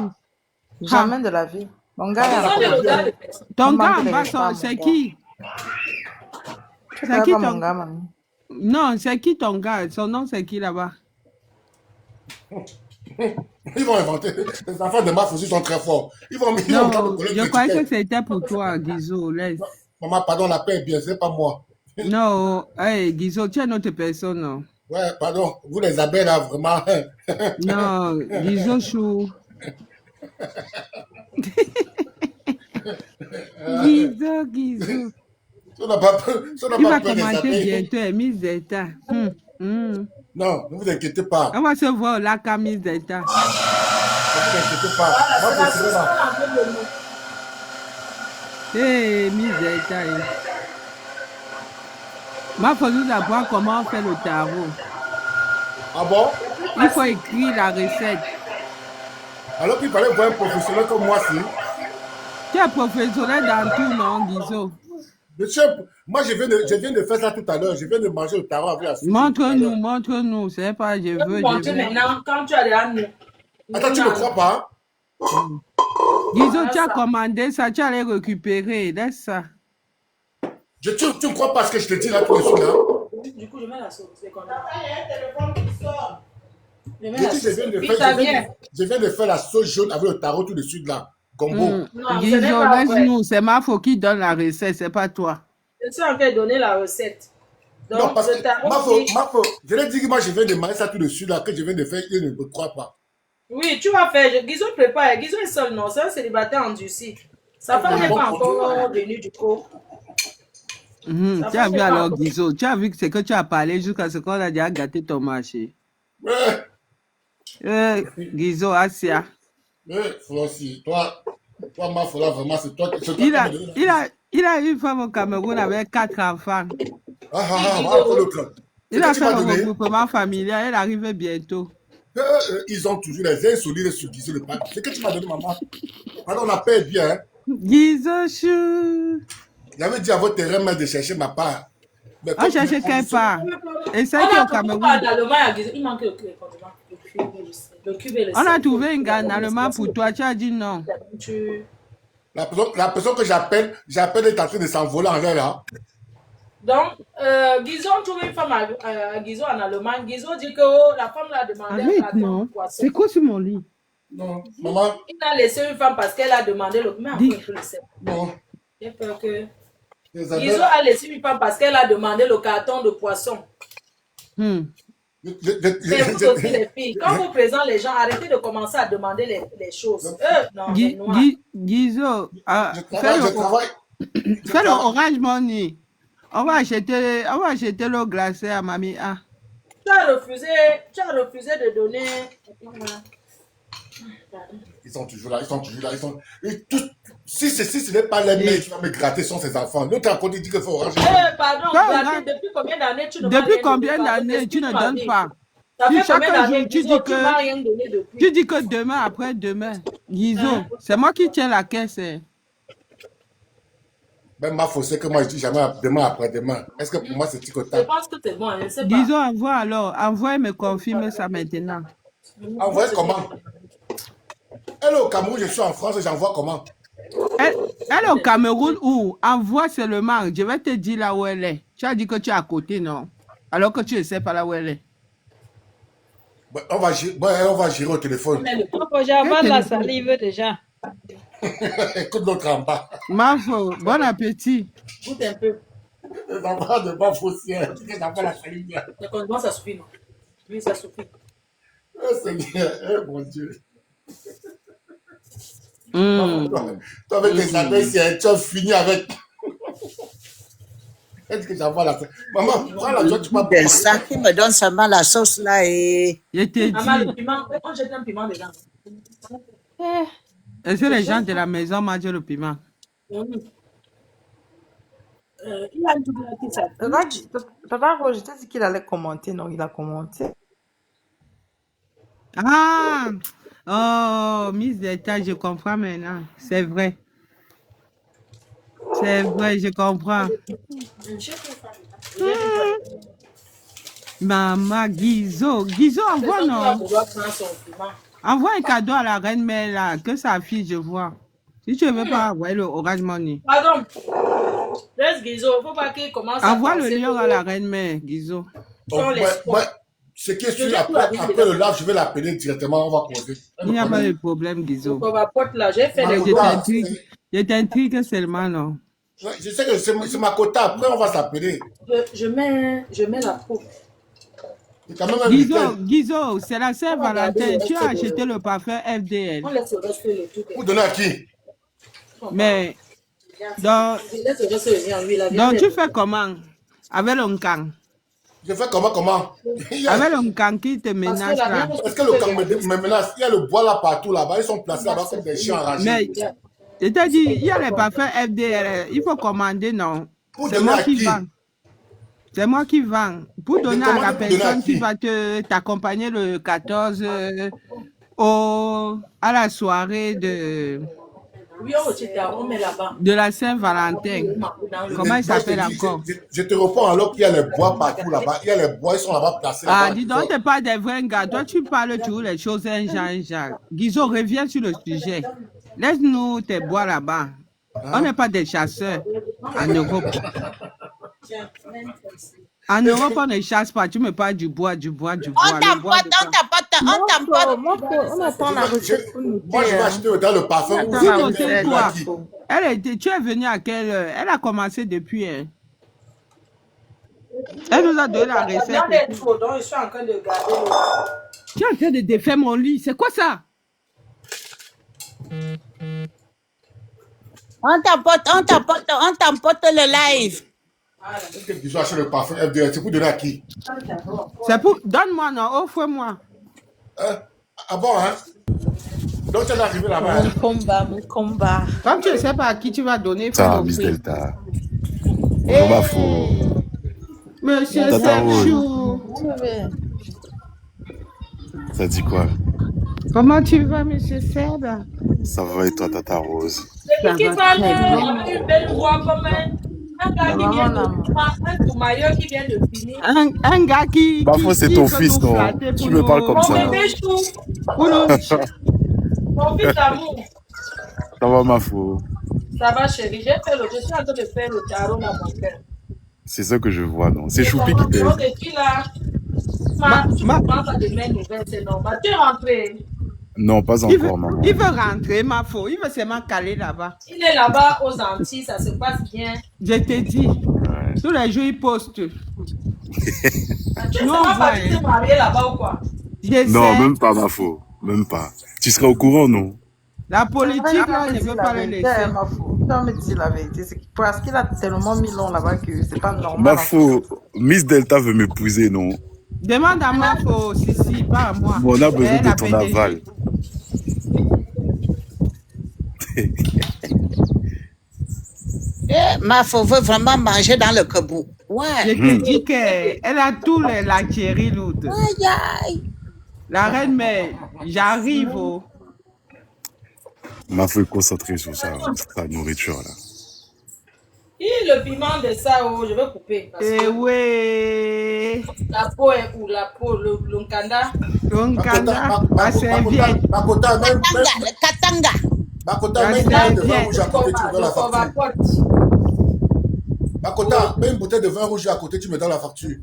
Jamais de la vie. Mon gars, ton gars en bas, c'est qui? C'est qui ton gars, maman? Non, c'est qui ton gars? Son nom, c'est qui là-bas? Ils vont inventer. Les enfants de Maf aussi sont très forts. Ils vont Non, je croyais que c'était pour toi, Guizo. Laisse. Maman, pardon, la paix est bien, c'est pas moi. Non, hey, Guizo, tu es notre personne, non? Ouais, pardon. Vous les abeilles là, vraiment. Non, Guizo chou. Guizo. Ça n'a pas peur. Il va commenter bientôt, Miss Zeta. Non, ne vous inquiétez pas. On va se voir là, comme Miss Zeta. Ne vous inquiétez pas. Moi, je serai là. Hey, Miss Zeta. Il faut nous apprendre comment on fait le tarot. Ah bon? Il faut écrire la recette. Alors qu'il fallait voir un professionnel comme moi, si. Tu es professionnel dans tout, non, Guizo? Monsieur, moi, je viens de faire ça tout à l'heure. Je viens de manger le tarot avec la soupe. Montre-nous. C'est pas, je veux. Maintenant, quand tu as des ânes. Attends, tu ne me crois pas? Guizot, tu as commandé ça, tu allais récupérer. Laisse ça. Tu ne crois pas ce que je te dis là tout de suite là? Du coup, je mets la sauce. Papa, il y a un téléphone qui sort. Je mets la sauce. Je viens de faire la sauce jaune avec le tarot tout de suite là. Gombo. Guizot, laisse-nous. C'est Mafo qui donne la recette, c'est pas toi. Je suis en train de donner la recette. Donc, Non, parce le que tarot Mafo, je l'ai dit que moi je viens de manger ça tout de suite là, que je viens de faire, il ne me croit pas. Oui, tu vas faire. Guizot prépare. Guizot est seul, non? C'est un célibataire endurci. Sa femme n'est pas encore venue du coup. Tu as vu alors, Guizot, tu as vu que c'est que tu as parlé jusqu'à ce qu'on a déjà gâté ton marché. Guizot, Asia. Flossi, toi, Mafo là, vraiment, c'est toi qui... Il a une femme au Cameroun avec 4 enfants. Il a fait un regroupement familial, elle arrive bientôt. Ils ont toujours les insolites sur Guizot le pape. C'est que tu m'as donné, maman. Pardon, on a payé bien. Hein? Guizot chou. J'avais dit à votre terrain de chercher ma part. On cherche quelle part? Et ça qui est au Cameroun. Il manque le cube et le On a trouvé un gars allemand pour toi, tu as dit non. La personne que j'appelle est en train de s'envoler en l'air là. Donc, Guizot trouve une femme à Guizot en Allemagne. Guizot dit que la femme l'a demandé un carton de poisson. C'est quoi sur mon lit? Non, maman. Il a laissé une femme parce qu'elle a demandé le... Mais après, je le sais. Non. J'ai peur que... Guizot a laissé une femme parce qu'elle a demandé le carton de poisson. C'est vous aussi les filles. Quand vous présentez les gens, arrêtez de commencer à demander les choses. Non, Guizot, fais le Orange Money. On va acheter l'eau glacée à mamie. Ah. Tu as refusé de donner... Ils sont toujours là. Si ce n'est pas les mecs qui vont me gratter, sont ses enfants. L'autre à côté dit qu'il faut orange. Pardon, depuis combien d'années tu ne donnes pas? Chaque jour, tu dis que demain, après-demain. Guizot, c'est moi qui tiens la caisse. Ben, Mafo, c'est que moi je dis jamais demain après-demain. Est-ce que pour moi c'est Ticota? Je pense que c'est bon, je ne sais pas. Guizot, envoie me confirmer ça maintenant. Envoie comment? Elle est au Cameroun, je suis en France, j'envoie comment? Elle est au Cameroun où? Envoie seulement, je vais te dire là où elle est. Tu as dit que tu es à côté, non? Alors que tu ne sais pas là où elle est. Ben, on va gérer au téléphone. J'avale la salive déjà. Écoute l'autre en bas. Mafo, bon appétit. Goûte un peu. Les enfants de Mafo, c'est la salive. D'accord, ça suffit, non? Oui, ça suffit. Oh Seigneur, mon Dieu. Toi avec tes abeilles, tu as fini avec. Est-ce que j'envoie la sauce? Maman, prends la joie, tu m'as C'est ça qui me donne seulement la sauce là et... Je t'ai dit. Maman, le piment, on jette un piment dedans. Est-ce que les gens de la maison mangent le piment? Il a une double qui s'appelle. Papa, je t'ai dit qu'il allait commenter, non, il a commenté. Ah! Oh, mise d'état, je comprends maintenant. C'est vrai. C'est vrai, je comprends. Maman, Guizot, envoie non. Envoie un cadeau à la reine mère là, que sa fille, je vois. Si tu ne veux pas envoyer le Orange Money. Pardon. Laisse Guizot, il ne faut pas qu'il commence à... Envoie le lion à la reine mère, Guizot. Ce qui est sûr, après le live, je vais l'appeler directement, on va causer. Il n'y a pas de problème, Guizot. Je t'intrigue seulement, non? Je sais que c'est ma quota, après on va s'appeler. Je mets la peau. Guizot, c'est la Saint-Valentin. Tu as acheté le parfum FDL. On laisse rester le tout. Vous donnez à qui? Mais, donc tu fais comment? Avec le Nkang. Je fais comment? Avec le Nkang qui te menace là. Est-ce que le Nkang me menace? Il y a le bois là partout là-bas. Ils sont placés là-bas comme des chiens enragés. Mais, je t'ai dit, il y a les parfums FDL. Il faut commander, non? C'est moi qui vends. C'est moi qui vends. Pour donner à la personne qui va t'accompagner le 14 à la soirée de la Saint-Valentin. Comment il s'appelle encore? Je te réponds alors qu'il y a les bois partout là-bas. Il y a les bois, ils sont là-bas placés. Ah, dis donc, tu n'es pas des vrais gars. Toi, tu parles toujours les choses un genre. Guizot, reviens sur le sujet. Laisse-nous te boire là-bas. On n'est pas des chasseurs en Europe. En Europe, on ne chasse pas. Tu me parles du bois, du bois, du bois. On t'emporte. On attend la recette pour nous. Moi, je vais acheter le parfum. Tu es venue à quelle heure? Elle a commencé depuis. Elle nous a donné la recette. Je suis en train de garder. Tu es en train de défaire mon lit. C'est quoi ça? On t'emporte le live. Est-ce que tu dois acheter le parfum FDL? C'est pour donner à qui? C'est pour... Donne-moi, non? Offre-moi. Ah bon, hein? Donc, tu es arrivé là-bas. Mon combat. Comme tu ne sais pas à qui tu vas donner, Ça, Miss Delta. On va faux. Monsieur Tata Serchou. Ça dit quoi? Comment tu vas, monsieur Seb? Ça va et toi, Tata Rose? C'est qui va avec une belle voix comme un gars qui vient de un toumailleur qui vient de finir. Un gars qui... Parfois, c'est ton fils, non? Tu me parles comme ça. Mon bébé chou. Mon fils d'amour. Ça va, ma fou? Ça va, chérie. Je suis en train de faire le tarot dans mon cœur. C'est ça que je vois, non? C'est Choupi qui t'aide. C'est normal. Tu es rentré. Non, pas encore, maman. Il veut rentrer, ma faux. Il veut seulement caler là-bas. Il est là-bas aux Antilles, ça se passe bien. Je t'ai dit. Ouais. Tous les jours, il poste. Tu es pas te marier là-bas ou quoi? Non, même pas, ma faux. Même pas. Tu seras au courant, non? La politique, là, on ne veut pas le laisser. Non, mais dis la vérité. C'est parce qu'il a tellement mis long là-bas que c'est pas normal. Ma faux. Miss Delta veut m'épouser, non? Demande à ma faux, si, pas à moi. Bon, on a besoin de ton aval. Ma faux veut vraiment manger dans le kebou. Ouais. Je te dis qu'elle a tout la chérie lourde. Aïe, aïe. La reine, mais j'arrive. Ma faux est concentrée sur sa nourriture, là. Et le piment de ça, je vais couper. Eh oui. La peau est où? La peau, le nkanda. Le nkanda, ma serviette. Le katanga. Makota, mets une bouteille de vin rouge à côté, tu me donnes la facture. Makota, mets une bouteille de vin rouge à côté, tu me donnes la facture.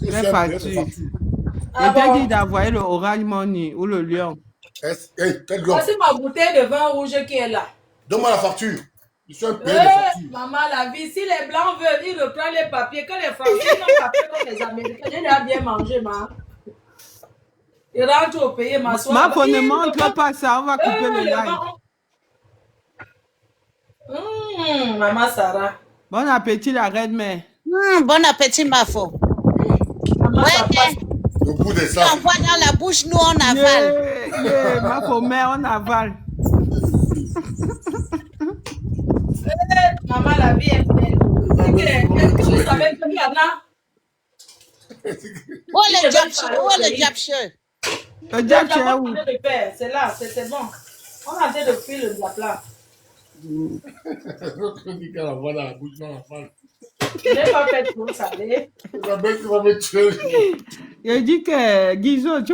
Je t'ai dit d'envoyer le Orange Money ou le lion. Hey, quel lion? Voici ma bouteille de vin rouge qui est là. Donne-moi la facture. Je suis un payé de facture. Maman, la vie, si les blancs veulent, ils reprennent les papiers. Quand les Français n'ont pas fait comme les Américains, je l'ai bien mangé, ma. Ils rentrent au pays, ma soeur. Ma ne montre pas ça, on va couper le live. Maman Sarah. Bon appétit, la reine mère. Bon appétit, ma faux. Le goût de ça. On voit dans la bouche, nous on avale. Ma faux mère, on avale. Maman, la vie est belle. Est-ce que vous savez que Yana? Où est le diapche? Le diapche est où? C'est là, c'est bon. On a fait de fil de la place. L'autre dit qu'elle envoie dans la bouche, dans la face. Je n'ai pas fait tout, ça allait. La bête qui va me tuer. Il dit que, Guizot, tu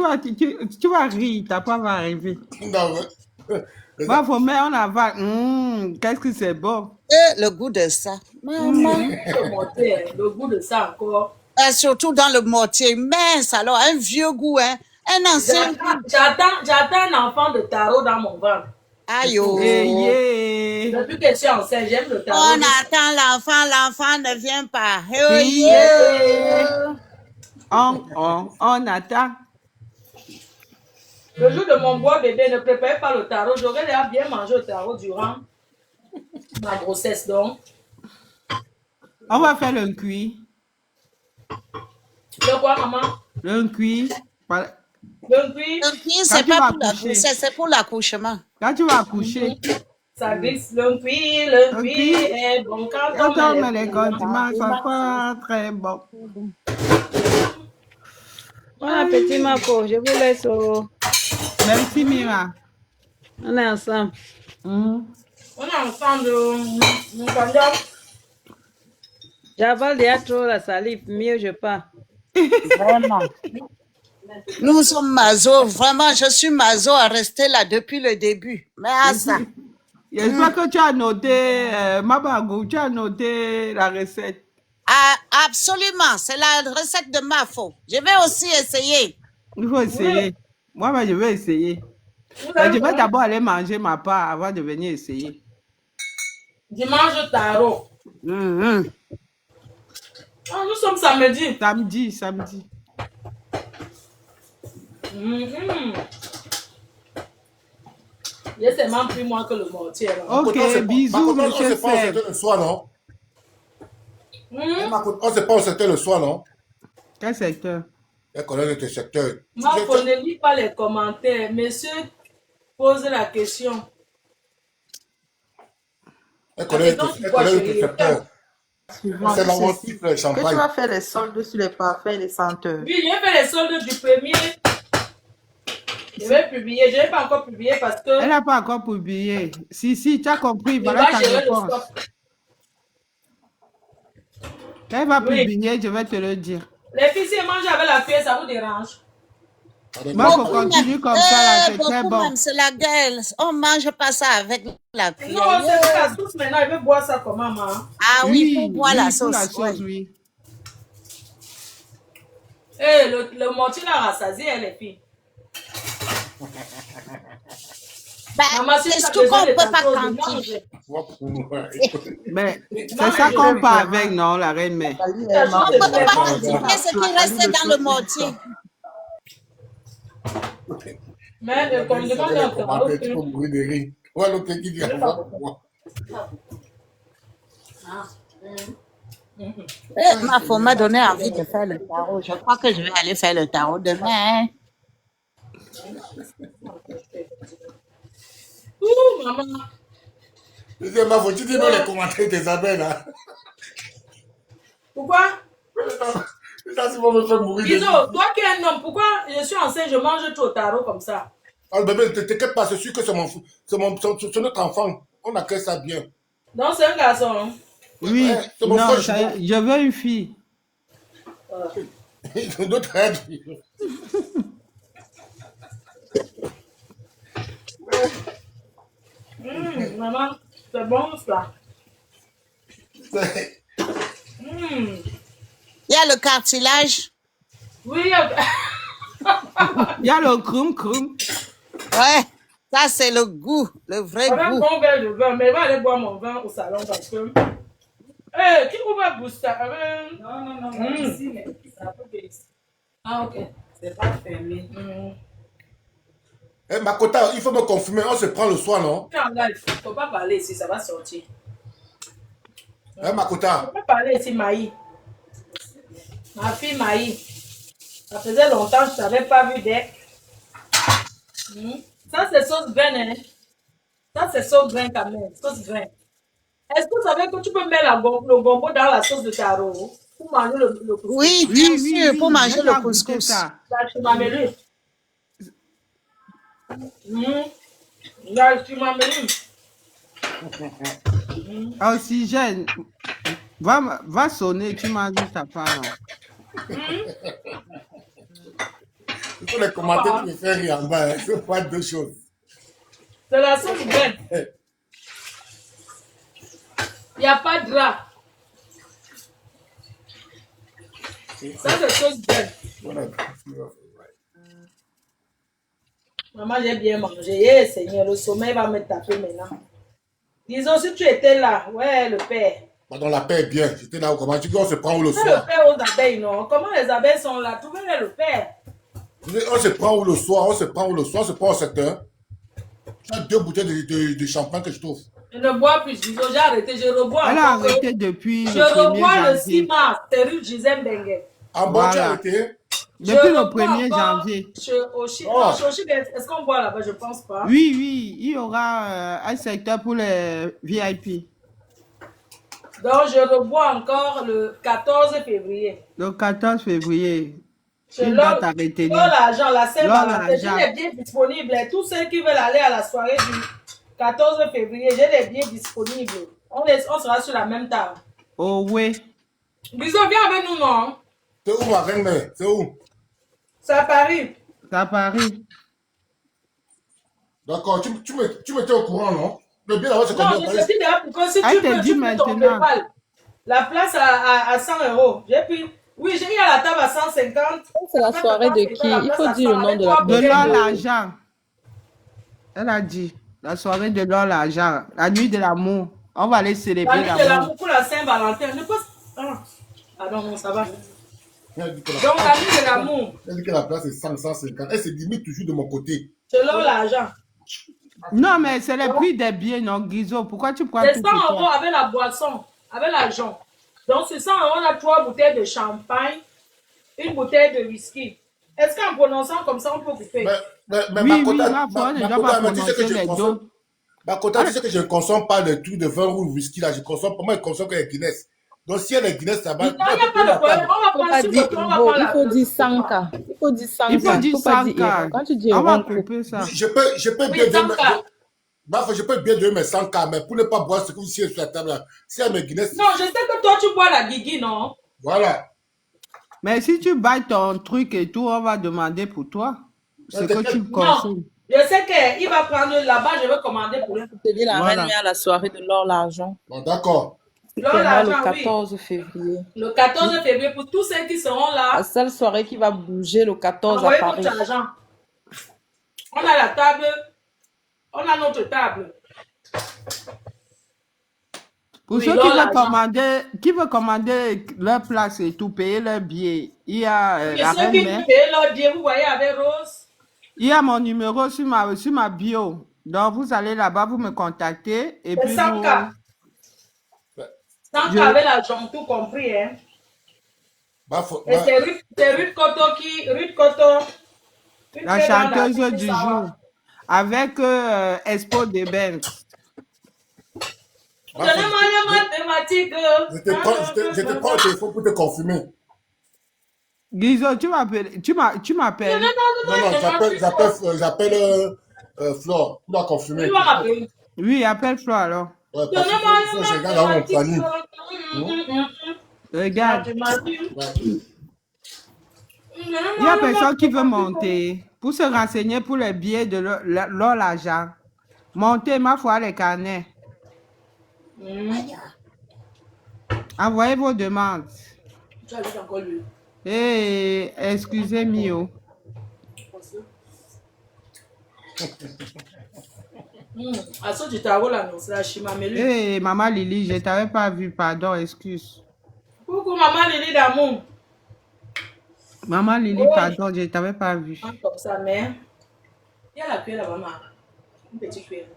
vas rire, ta part va arriver. Non, Ma faux mère, on avale. Qu'est-ce que c'est bon. Le goût de ça. Maman. Le goût de ça encore. Surtout dans le mortier. Mince, alors, un vieux goût, hein. Un ancien goût. J'attends un enfant de tarot dans mon ventre. Aïe, oh. Depuis que je suis enceinte, j'aime le tarot. On attend l'enfant ne vient pas. On attend. Le jour de mon bois bébé, ne préparez pas le tarot. J'aurais déjà bien mangé le tarot durant ma grossesse, donc. On va faire le cuit. Le quoi, maman? Le cuit. Le cuit, c'est pas pour la grossesse, c'est pour l'accouchement. Quand tu vas accoucher. Ça glisse. Le cuit est bon. Quand on met les condiments, ça pas très bon. Bon appétit, ma peau. Je vous laisse au... Merci, Mira. On est ensemble. On est ensemble. J'avale déjà trop la salive. Mieux je pars. Vraiment. Nous sommes maso. Vraiment, je suis maso à rester là depuis le début. Mais à ça. J'espère que tu as noté, Mabagou, tu as noté la recette. Ah, absolument, c'est la recette de Mafo. Je vais aussi essayer. Il faut essayer. Moi, je vais essayer. Je vais d'abord aller manger ma part avant de venir essayer. Dimanche taro. Nous sommes samedi. Samedi. Il est tellement plus moins que le mortier. Ok, bisous, monsieur Seb. Le soir, non? On ne sait pas où c'était le soir, non? Quel secteur? Elle connaît tes secteurs. Moi, on ne lit pas les commentaires. Monsieur pose la question. Elle connaît tes secteurs. C'est là où on siffle le champagne. Que tu vas faire les soldes sur les parfums et les senteurs. Oui, je vais faire les soldes du premier. Je vais publier. Je ne vais pas encore publier parce que... Elle n'a pas encore publié. Si, tu as compris. Voilà ta réponse. Quand elle va publier, je vais te le dire. Les filles, si elles mangent avec la cuillère, ça vous dérange? Moi, il faut continuer comme ça, là, c'est très bon. Même, c'est la gueule. On ne mange pas ça avec la cuillère. Non, c'est la sauce maintenant. Il veut boire ça comment, maman? Ah oui, pour boire la sauce. Oui. Eh, le mortier l'a rassasié, les filles. C'est tout qu'on ne peut pas quantifier. Mais c'est ça qu'on part avec, non, la reine mère. On ne peut pas quantifier ce qui reste dans le mortier. Mais comme je demande, tu peux mourir de rire. Ouais, l'autre qui dit Mafo m'a donné envie de faire le tarot. Je crois que je vais aller faire le tarot demain. Ouh, maman. Mafo, tu dis dans les commentaires des abeilles là. Pourquoi? Ça, c'est pour me faire mourir. Guizo, toi qui es un homme, pourquoi je suis enceinte, je mange trop tarot comme ça? Ah, bébé, ne t'inquiète pas, c'est sûr que c'est notre enfant. On accueille ça bien. Donc, c'est un garçon. Hein? Oui, non, je veux une fille. D'autres aide. Maman, c'est bon ça. Il y a le cartilage. Oui, il y a le crum. Ouais, ça c'est le goût, le vrai goût. Un bon verre de vin, mais je vais aller boire mon vin au salon parce que... Eh, qui ouvre booster ça? Non, ici, mais ça peut être ici. Ah, ok. C'est pas fermé. Eh, Makota, il faut me confirmer, on se prend le soir, non? Non, là, il ne faut pas parler ici, ça va sortir. Eh, Makota. Il ne faut pas parler ici, Maï. Ma fille Maï. Ça faisait longtemps que je ne t'avais pas vu d'elle. Ça, c'est sauce graine, hein? Ça, c'est sauce graine quand même. Sauce graine. Est-ce que vous savez que tu peux mettre le gombo dans la sauce de taro pour manger le couscous? Oui, bien sûr, pour manger le couscous. La chimamelu. La chimamelu. Oxygène, va sonner, tu manges ta femme. Il faut les commentaires qui me font rire en bas. C'est pas deux choses. C'est la sauce graine. Il n'y a pas de drap. Ça, c'est sauce graine. Maman, j'ai bien mangé. Eh, Seigneur, le sommeil va me taper maintenant. Disons, si tu étais là, ouais, le père. Pardon, la paix est bien. J'étais là, comment tu dis, on se prend où le soir? Le père aux abeilles, non? Comment les abeilles sont là? Trouvez-les le père. On se prend où le soir? On se prend au secteur. Tu as 2 bouteilles de champagne que je trouve. Je ne bois plus, j'ai arrêté, je rebois. Elle a arrêté depuis je rebois le 6 mars, c'est rue Gisèle Bengue. Ah bon, tu as arrêté? Depuis le 1er janvier. Est-ce qu'on boit là-bas? Je ne pense pas. Oui, il y aura un secteur pour les VIP. Donc, je rebois encore le 14 février. Le 14 février. Une date à retenir. L'argent, la Saint-Valentin, j'ai les billets disponibles. Tous ceux qui veulent aller à la soirée du 14 février, j'ai les billets disponibles. On sera sur la même table. Oh oui. Bisous, viens avec nous, non? C'est où, ma reine? C'est où? C'est à Paris. C'est à Paris. D'accord, tu m'étais au courant, non? Le bien là-bas, c'est Non, combien? je te dis déjà pour que si Elle tu te peux, dit tu peux ton maintenant. PayPal. La place à 100 €. J'ai pris. Oui, j'ai mis à la table à 150. C'est la soirée de qui? Il faut dire le nom de la De personne. l'or l'argent. Elle a dit. La soirée de l'or l'argent. La nuit de l'amour. On va aller La célébrer nuit de l'amour. l'amour pour la Saint-Valentin. Je pense. Ah non, non, ça va. Elle dit que Donc, la nuit de l'amour. Elle dit que la place est 100, 150. Elle se limite toujours de mon côté. C'est l'or l'argent. Non, mais c'est le prix des billets, non, Guizo. Pourquoi tu prends C'est tout 100 pour € toi? avec la boisson, avec l'argent. Donc, sur 100 €, on a 3 bouteilles de champagne, une bouteille de whisky. Est-ce qu'en prononçant comme ça, on peut couper? Mais Oui, oui, ma foi, on ne doit pas prononcer les dos. Makota, tu sais que je ne consomme pas de tout de vin ou de whisky là. Je consomme, pour moi, je consomme que les Guinness. Donc, si elle est Guinness, ça va. Non, il n'y a pas de problème. On va prendre sur le temps, on va prendre Il la faut dire 100K. Il faut dire 100K. Il faut dire pas dire 100K. euro. Quand tu dis On va euro, couper ça. Je peux Oui, bien dire. 100K. Je peux bien donner mes 100K, mais pour ne pas boire ce que vous siez sur la table là. Si elle met Guinness. Non, je sais que toi, tu bois la guigui, non? Voilà. Mais si tu bailles ton truc et tout, on va demander pour toi. Ce que tu consommes. Non, je sais qu'il va prendre là-bas, je vais commander pour lui. Je te dis la Voilà. reine à la soirée de l'or l'argent. Bon, d'accord. L'or C'est l'argent, le oui. 14 février. Le 14 février, pour tous ceux qui seront là, La seule soirée qui va bouger le 14 à envoyez Paris. votre argent. On a la table, on a notre table. Pour Oui, ceux l'or l'argent. qui veulent commander leur place et tout, payer leur billet, il y a Et la ceux reine qui mère. paient leur billet, vous voyez avec Rose. Il y a mon numéro sur ma bio. Donc, vous allez là-bas, vous me contactez. Et C'est puis, 100K. 100K avec l'argent, tout compris, hein. Et c'est Ruth Koto qui. Ruth Koto. la chanteuse du jour. Avec Expo de Benz. Donnez-moi les mathématiques. J'étais pas au téléphone pour te confirmer. Guizo, tu m'appelles. Non, j'appelle Flore. Tu dois confirmer. Il va m'appeler. Oui, appelle Flo alors. Ouais, parce que je regarde dans mon planning. Regarde. Il y a personne qui veut monter pour se renseigner pour les billets de l'or l'argent. Montez, ma foi, les carnets. Envoyez vos demandes. Tu as vu encore lui. Excusez-moi. À ce du tarot là, non, c'est la chimamelu. Maman Lily, je ne t'avais pas vu, pardon, excuse. Coucou maman Lily d'amour. Maman Lily, pardon, je ne t'avais pas vu. Comme ça, mais. Il y a la cuillère là, maman. Une petite cuillère.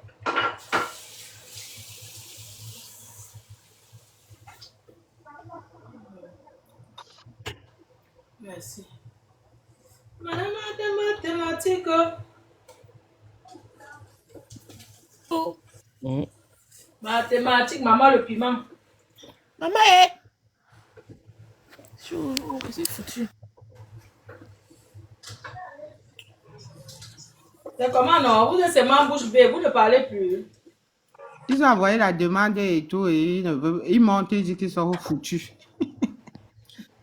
Merci. Madame mathématique. Mathématiques, maman le piment. Maman, c'est foutu. C'est comment non? Vous êtes seulement bouche bée, vous ne parlez plus. Ils ont envoyé la demande et tout, et ils montent et disent qu'ils sont foutus.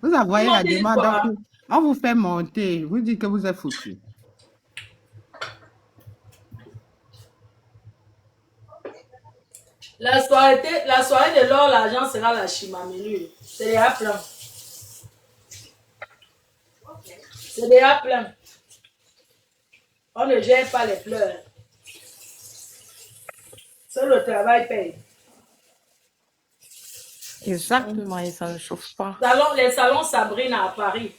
Vous envoyez la demande, donc on vous fait monter, vous dites que vous êtes foutus. La soirée de l'or, l'argent sera la chimamelu. C'est déjà plein. C'est déjà plein. On ne gère pas les pleurs. Seul le travail paye. Exactement, et ça ne chauffe pas. Les salons Sabrina à Paris.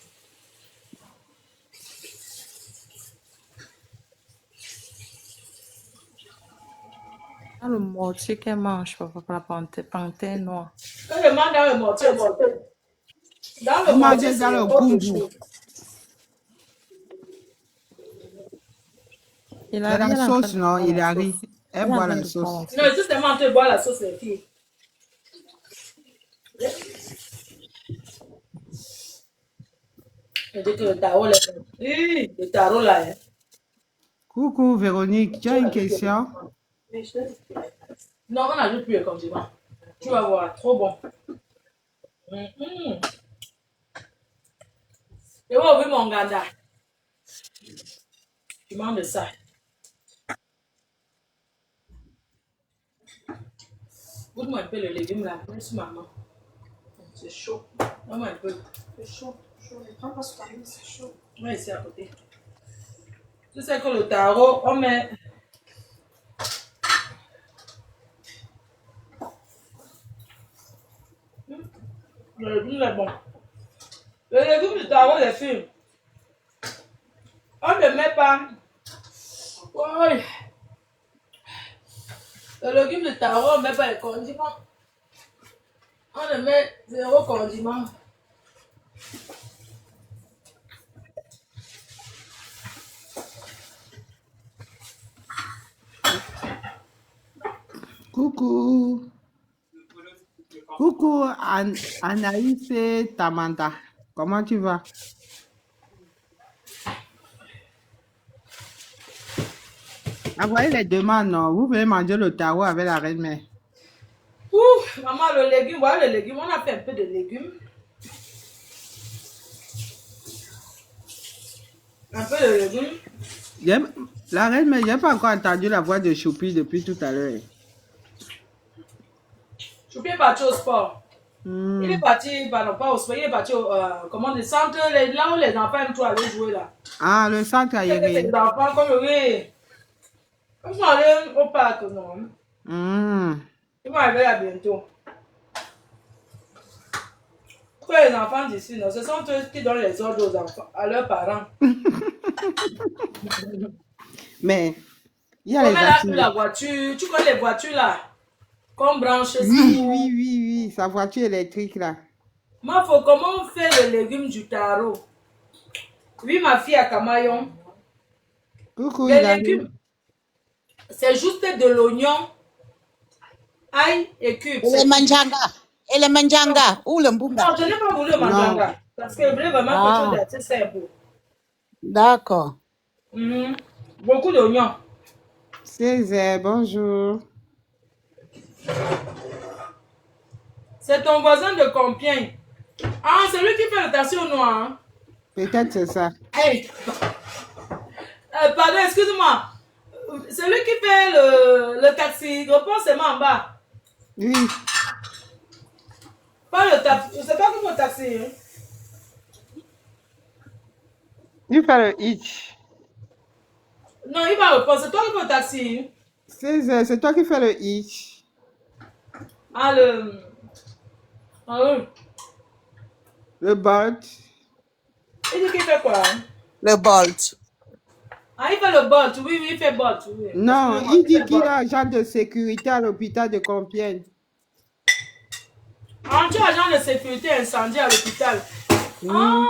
Dans le mortier qu'elle mange, papa, pour la panthère noire. Quand je mange dans le mortier, dans le mortier, c'est dans le autre goût. chose. C'est la sauce, non, il arrive. Elle boit la sauce. Non, justement, tu bois la sauce, les filles. Je dis que le tarot, le tarot là. Hein. Coucou Véronique, tu as une question? Non, on n'ajoute plus le condiment. Tu vas voir, trop bon. Je vais ouvrir mon ganda. Tu manges de ça. Goûte-moi un peu le légume là. Merci maman. C'est chaud. Donne-moi un peu. C'est chaud. Ne prends pas sur ta main, c'est chaud. Oui, c'est à côté. Tu sais que le taro, on met... Le légume est bon. Le légume du taro, les filles. On ne met pas... Oui. Le légume de taro, on ne met pas les condiments. On ne met 0 condiment. Coucou. Coucou Anaïs et Tamanda. Comment tu vas? Envoyez les demandes, non? Vous voulez manger le taro avec la reine-mère? Ouh, maman, le légume, voilà le légume. On a fait un peu de légumes. Un peu de légumes. La reine-mère, je n'ai pas encore entendu la voix de Choupi depuis tout à l'heure. Choupi est parti au sport. Il est parti, pardon, pas au sport, il est parti au comment, le centre, là où les enfants aiment tout aller jouer là. Ah, le centre aérien. Les enfants, comme oui. Ils vont aller au parc, non? Ils vont arriver là bientôt. Pour les enfants d'ici, non, ce sont eux qui donnent les ordres aux enfants, à leurs parents. Mais, il y a les activités. La voiture, tu connais les voitures là? Qu'on branche. Oui, sa voiture électrique là. Ma faut comment on fait le légume du taro? Oui, ma fille à Camaillon. Coucou, les légumes, c'est juste de l'oignon, ail et cubes. Et les manjanga. Et les manjanga. Ou le mbunga. Non, je n'ai pas voulu le manjanga. Parce que je voulais vraiment quelque chose d'assez simple. D'accord. Beaucoup d'oignons. Césaire, bonjour. C'est ton voisin de Compiègne. Ah, c'est lui qui fait le taxi au noir. Hein? Peut-être c'est ça. Hey. Pardon, excuse-moi. C'est lui qui fait le taxi. Je pense c'est moi en bas. Oui. Pas le taxi. C'est pas comme le taxi. Hein? Il fait le hitch. Non, il va répondre. C'est toi qui fais le taxi. C'est toi qui fais le hitch. Ah, Ah oui. Le Bolt. Il dit qu'il fait quoi? Hein? Le Bolt. Ah, il fait le Bolt. Oui, il fait Bolt. Oui. Non, il dit qu'il est agent de sécurité à l'hôpital de Compiègne. Ah, tu es agent de sécurité incendie à l'hôpital. Ah,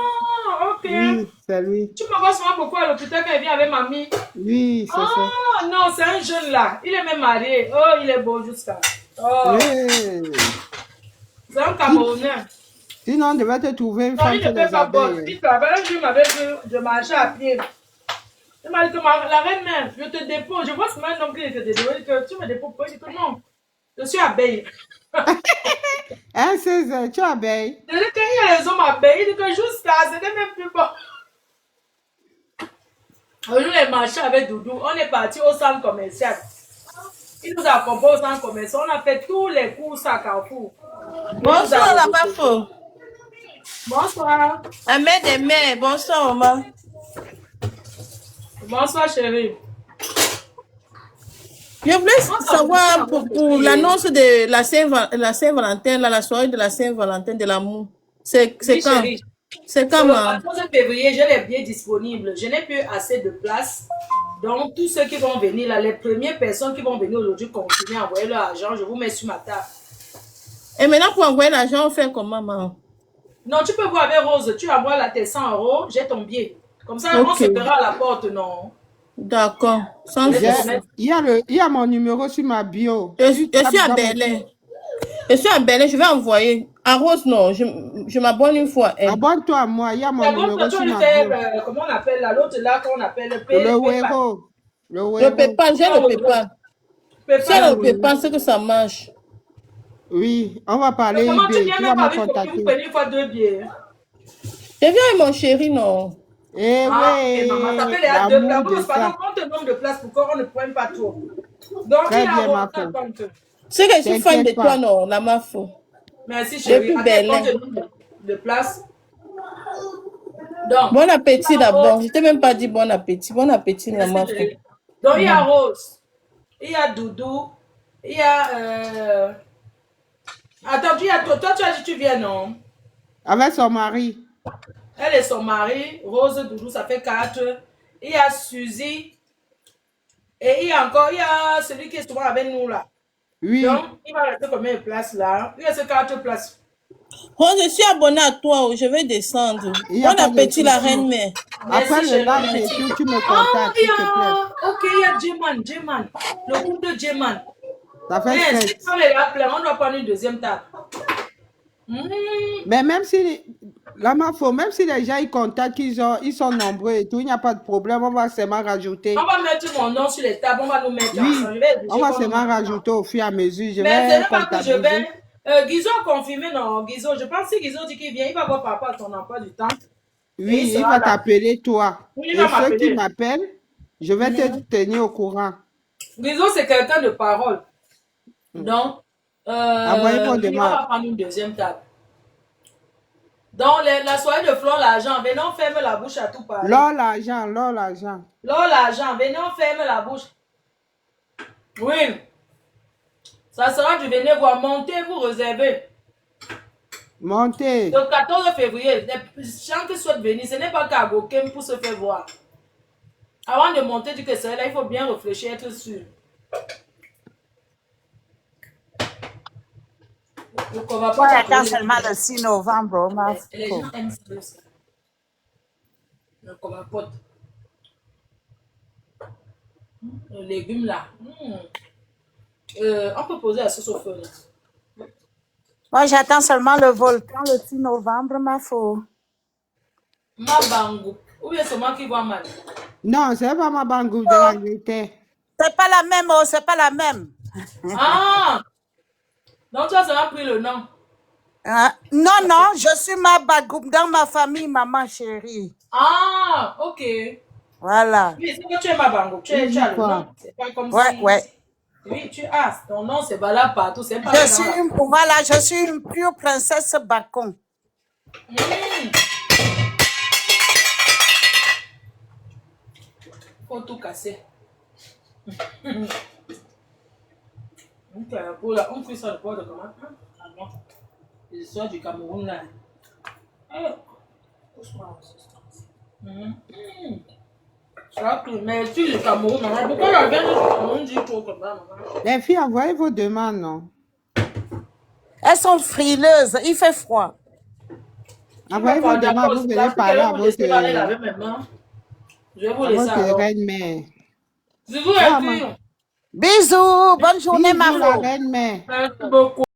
ok. Oui, c'est lui. Tu me vois souvent beaucoup à l'hôpital quand il vient avec mamie. Oui, c'est ça. Ah, non, c'est un jeune là. Il est même marié. Oh, il est beau jusqu'à. Oh. Oui. C'est un Camerounais. Sinon, on devait te trouver une non, femme il qui ne fait les pas bon. abeilles. Il travaille. Un jour, il m'avait dit, je marchais à pied. Il m'a dit que la reine-mère, je te dépose. Je vois ce même homme qui te dépose. Il dit que tu me déposes pas. Il dit que non, je suis abeille. Hein, Césaire, tu es abeille? Je dis qu'il y a les hommes abeilles. Il dit que juste ça, c'était même plus bon. Un jour, il marchait avec Doudou. On est parti au centre commercial. Il nous a accompagné au centre commercial. On a fait tous les courses à Carrefour. Bonsoir, la Bafo. Bonsoir. Ahmed et mère, bonsoir, maman. Bonsoir, chérie. Je voulais savoir pour l'annonce de la Saint-Valentin, la soirée de la Saint-Valentin de l'amour. C'est Oui, quand? chérie. C'est quand, Le 14 février, j'ai les billets disponibles. Je n'ai plus assez de place. Donc, tous ceux qui vont venir, là, les premières personnes qui vont venir aujourd'hui, continuez à envoyer leur argent. Je vous mets sur ma table. Et maintenant, pour envoyer l'argent, on fait comment, maman? Non, tu peux voir avec Rose. Tu envoies là tes 100 €. J'ai ton billet. Comme ça, on se verra à la porte, non? D'accord. Il y a mon numéro sur ma bio. Je suis à Berlin. Je suis à Berlin, je vais envoyer. À Rose, non, je m'abonne une fois. Abonne-toi à moi, il y a mon numéro sur ma bio. Comment on appelle là? L'autre là qu'on appelle le Wero. Le PayPal, j'ai le PayPal. C'est le PayPal, c'est que ça marche. Oui, on va parler. Comment tu viens Tu même vas me avec contacter. une fois 2 billets? Je viens avec mon chéri, non? Eh oui, maman, ça fait les à 2 places. Parce qu'on te nombre de places pour qu'on ne pointe pas trop. Donc, très il a bien, ma un compte. C'est que je suis fan de T'inquiète toi, pas. non, la Mafo. Merci, chérie. Depuis Attends, Berlin. quand je donne de place. Donc, Bon appétit il y a d'abord. Rose. Je t'ai même pas dit bon appétit. Bon appétit, la Merci, Mafo. chérie. Donc, il y a Rose. Il y a Doudou. Il y a... Attends, toi, tu as dit que tu viens, non? Avec son mari. Elle et son mari. Rose, Doudou, ça fait 4. Il y a Suzy. Et il y a encore, il y a celui qui est souvent avec nous, là. Oui. Donc, il va rester combien de places, là? Il y a ces 4 places. Oh, je suis abonnée à toi. Je vais descendre. Il y a Bon pas de appétit, la souci. reine mère. Après Merci, le chérie, live et merci. tout, tu me Ah, contactes, il y s'il te plaît. a... Ok, il y a J-Man. Le groupe de J-Man. Ça fait Mais 7. si on est là plein, on doit prendre une deuxième table. Mais même si, la Mafo, même si les gens ils contactent, ils sont nombreux et tout, il n'y a pas de problème, on va seulement rajouter. On va mettre mon nom sur les tables, on va nous mettre Oui, ensemble. Je vais exiger on va qu'on seulement nous mette rajouter au fur et à mesure. Je Mais ce vais n'est pas que je comptabiliser. vais... Guizot a confirmé, non, Guizot. Je pense que si Guizot dit qu'il vient, il va voir par rapport à ton emploi du temps. Et Oui, il sera va là. t'appeler toi. Oui, Et il va ceux qui m'appeler. m'appellent, je vais te tenir au courant. Guizot, c'est quelqu'un de parole. Donc, Envoyez vos lui, on demandes. va prendre une deuxième table. Donc, la soirée de Flore l'argent, venez, on ferme la bouche à tout parler. L'or, l'argent, l'or, l'argent. Flore l'argent, venez, on ferme la bouche. Oui. Ça sera du venez voir, montez, vous réservez. Montez. Le 14 février, les gens qui souhaitent venir, ce n'est pas qu'à Gokem pour se faire voir. Avant de monter du que c'est là, il faut bien réfléchir, être sûr. Donc, on va Moi, pas j'attends t'appeler. seulement le 6 novembre. Les gens aiment ça. Donc, on va pas. Les légumes là. On peut poser la sauce au feu. Là. Moi, j'attends seulement le volcan le 6 novembre, ma faux. Ma bangou. Ou bien c'est moi qui vois mal. Non, c'est pas ma bangou de l'Angleterre. C'est pas la même, oh, c'est pas la même. Ah! Donc, tu as seulement pris le nom. Non, je suis ma bagoum dans ma famille, maman chérie. Ah, ok. Voilà. Oui, c'est que tu es ma bangou. Tu as le nom. C'est pas comme si. Ouais. Oui, tu as. Ton nom, c'est valable partout. C'est pas Je suis une pure princesse Bacon. Faut tout casser. On fait ça le poids de comment? Ah non. Les histoires du Cameroun là. Mais tu le Cameroun, maman. Pourquoi la viande du Cameroun dit trop comme ça, maman? Les filles, envoyez vos demandes, non? Elles sont frileuses, il fait froid. Envoyez vos demandes, vous venez parler à votre Je vais vous laisser alors. reine-mère. Bisous, les filles. Bisous, bonne journée, Bisous, la Marlo. reine-mère. Merci beaucoup.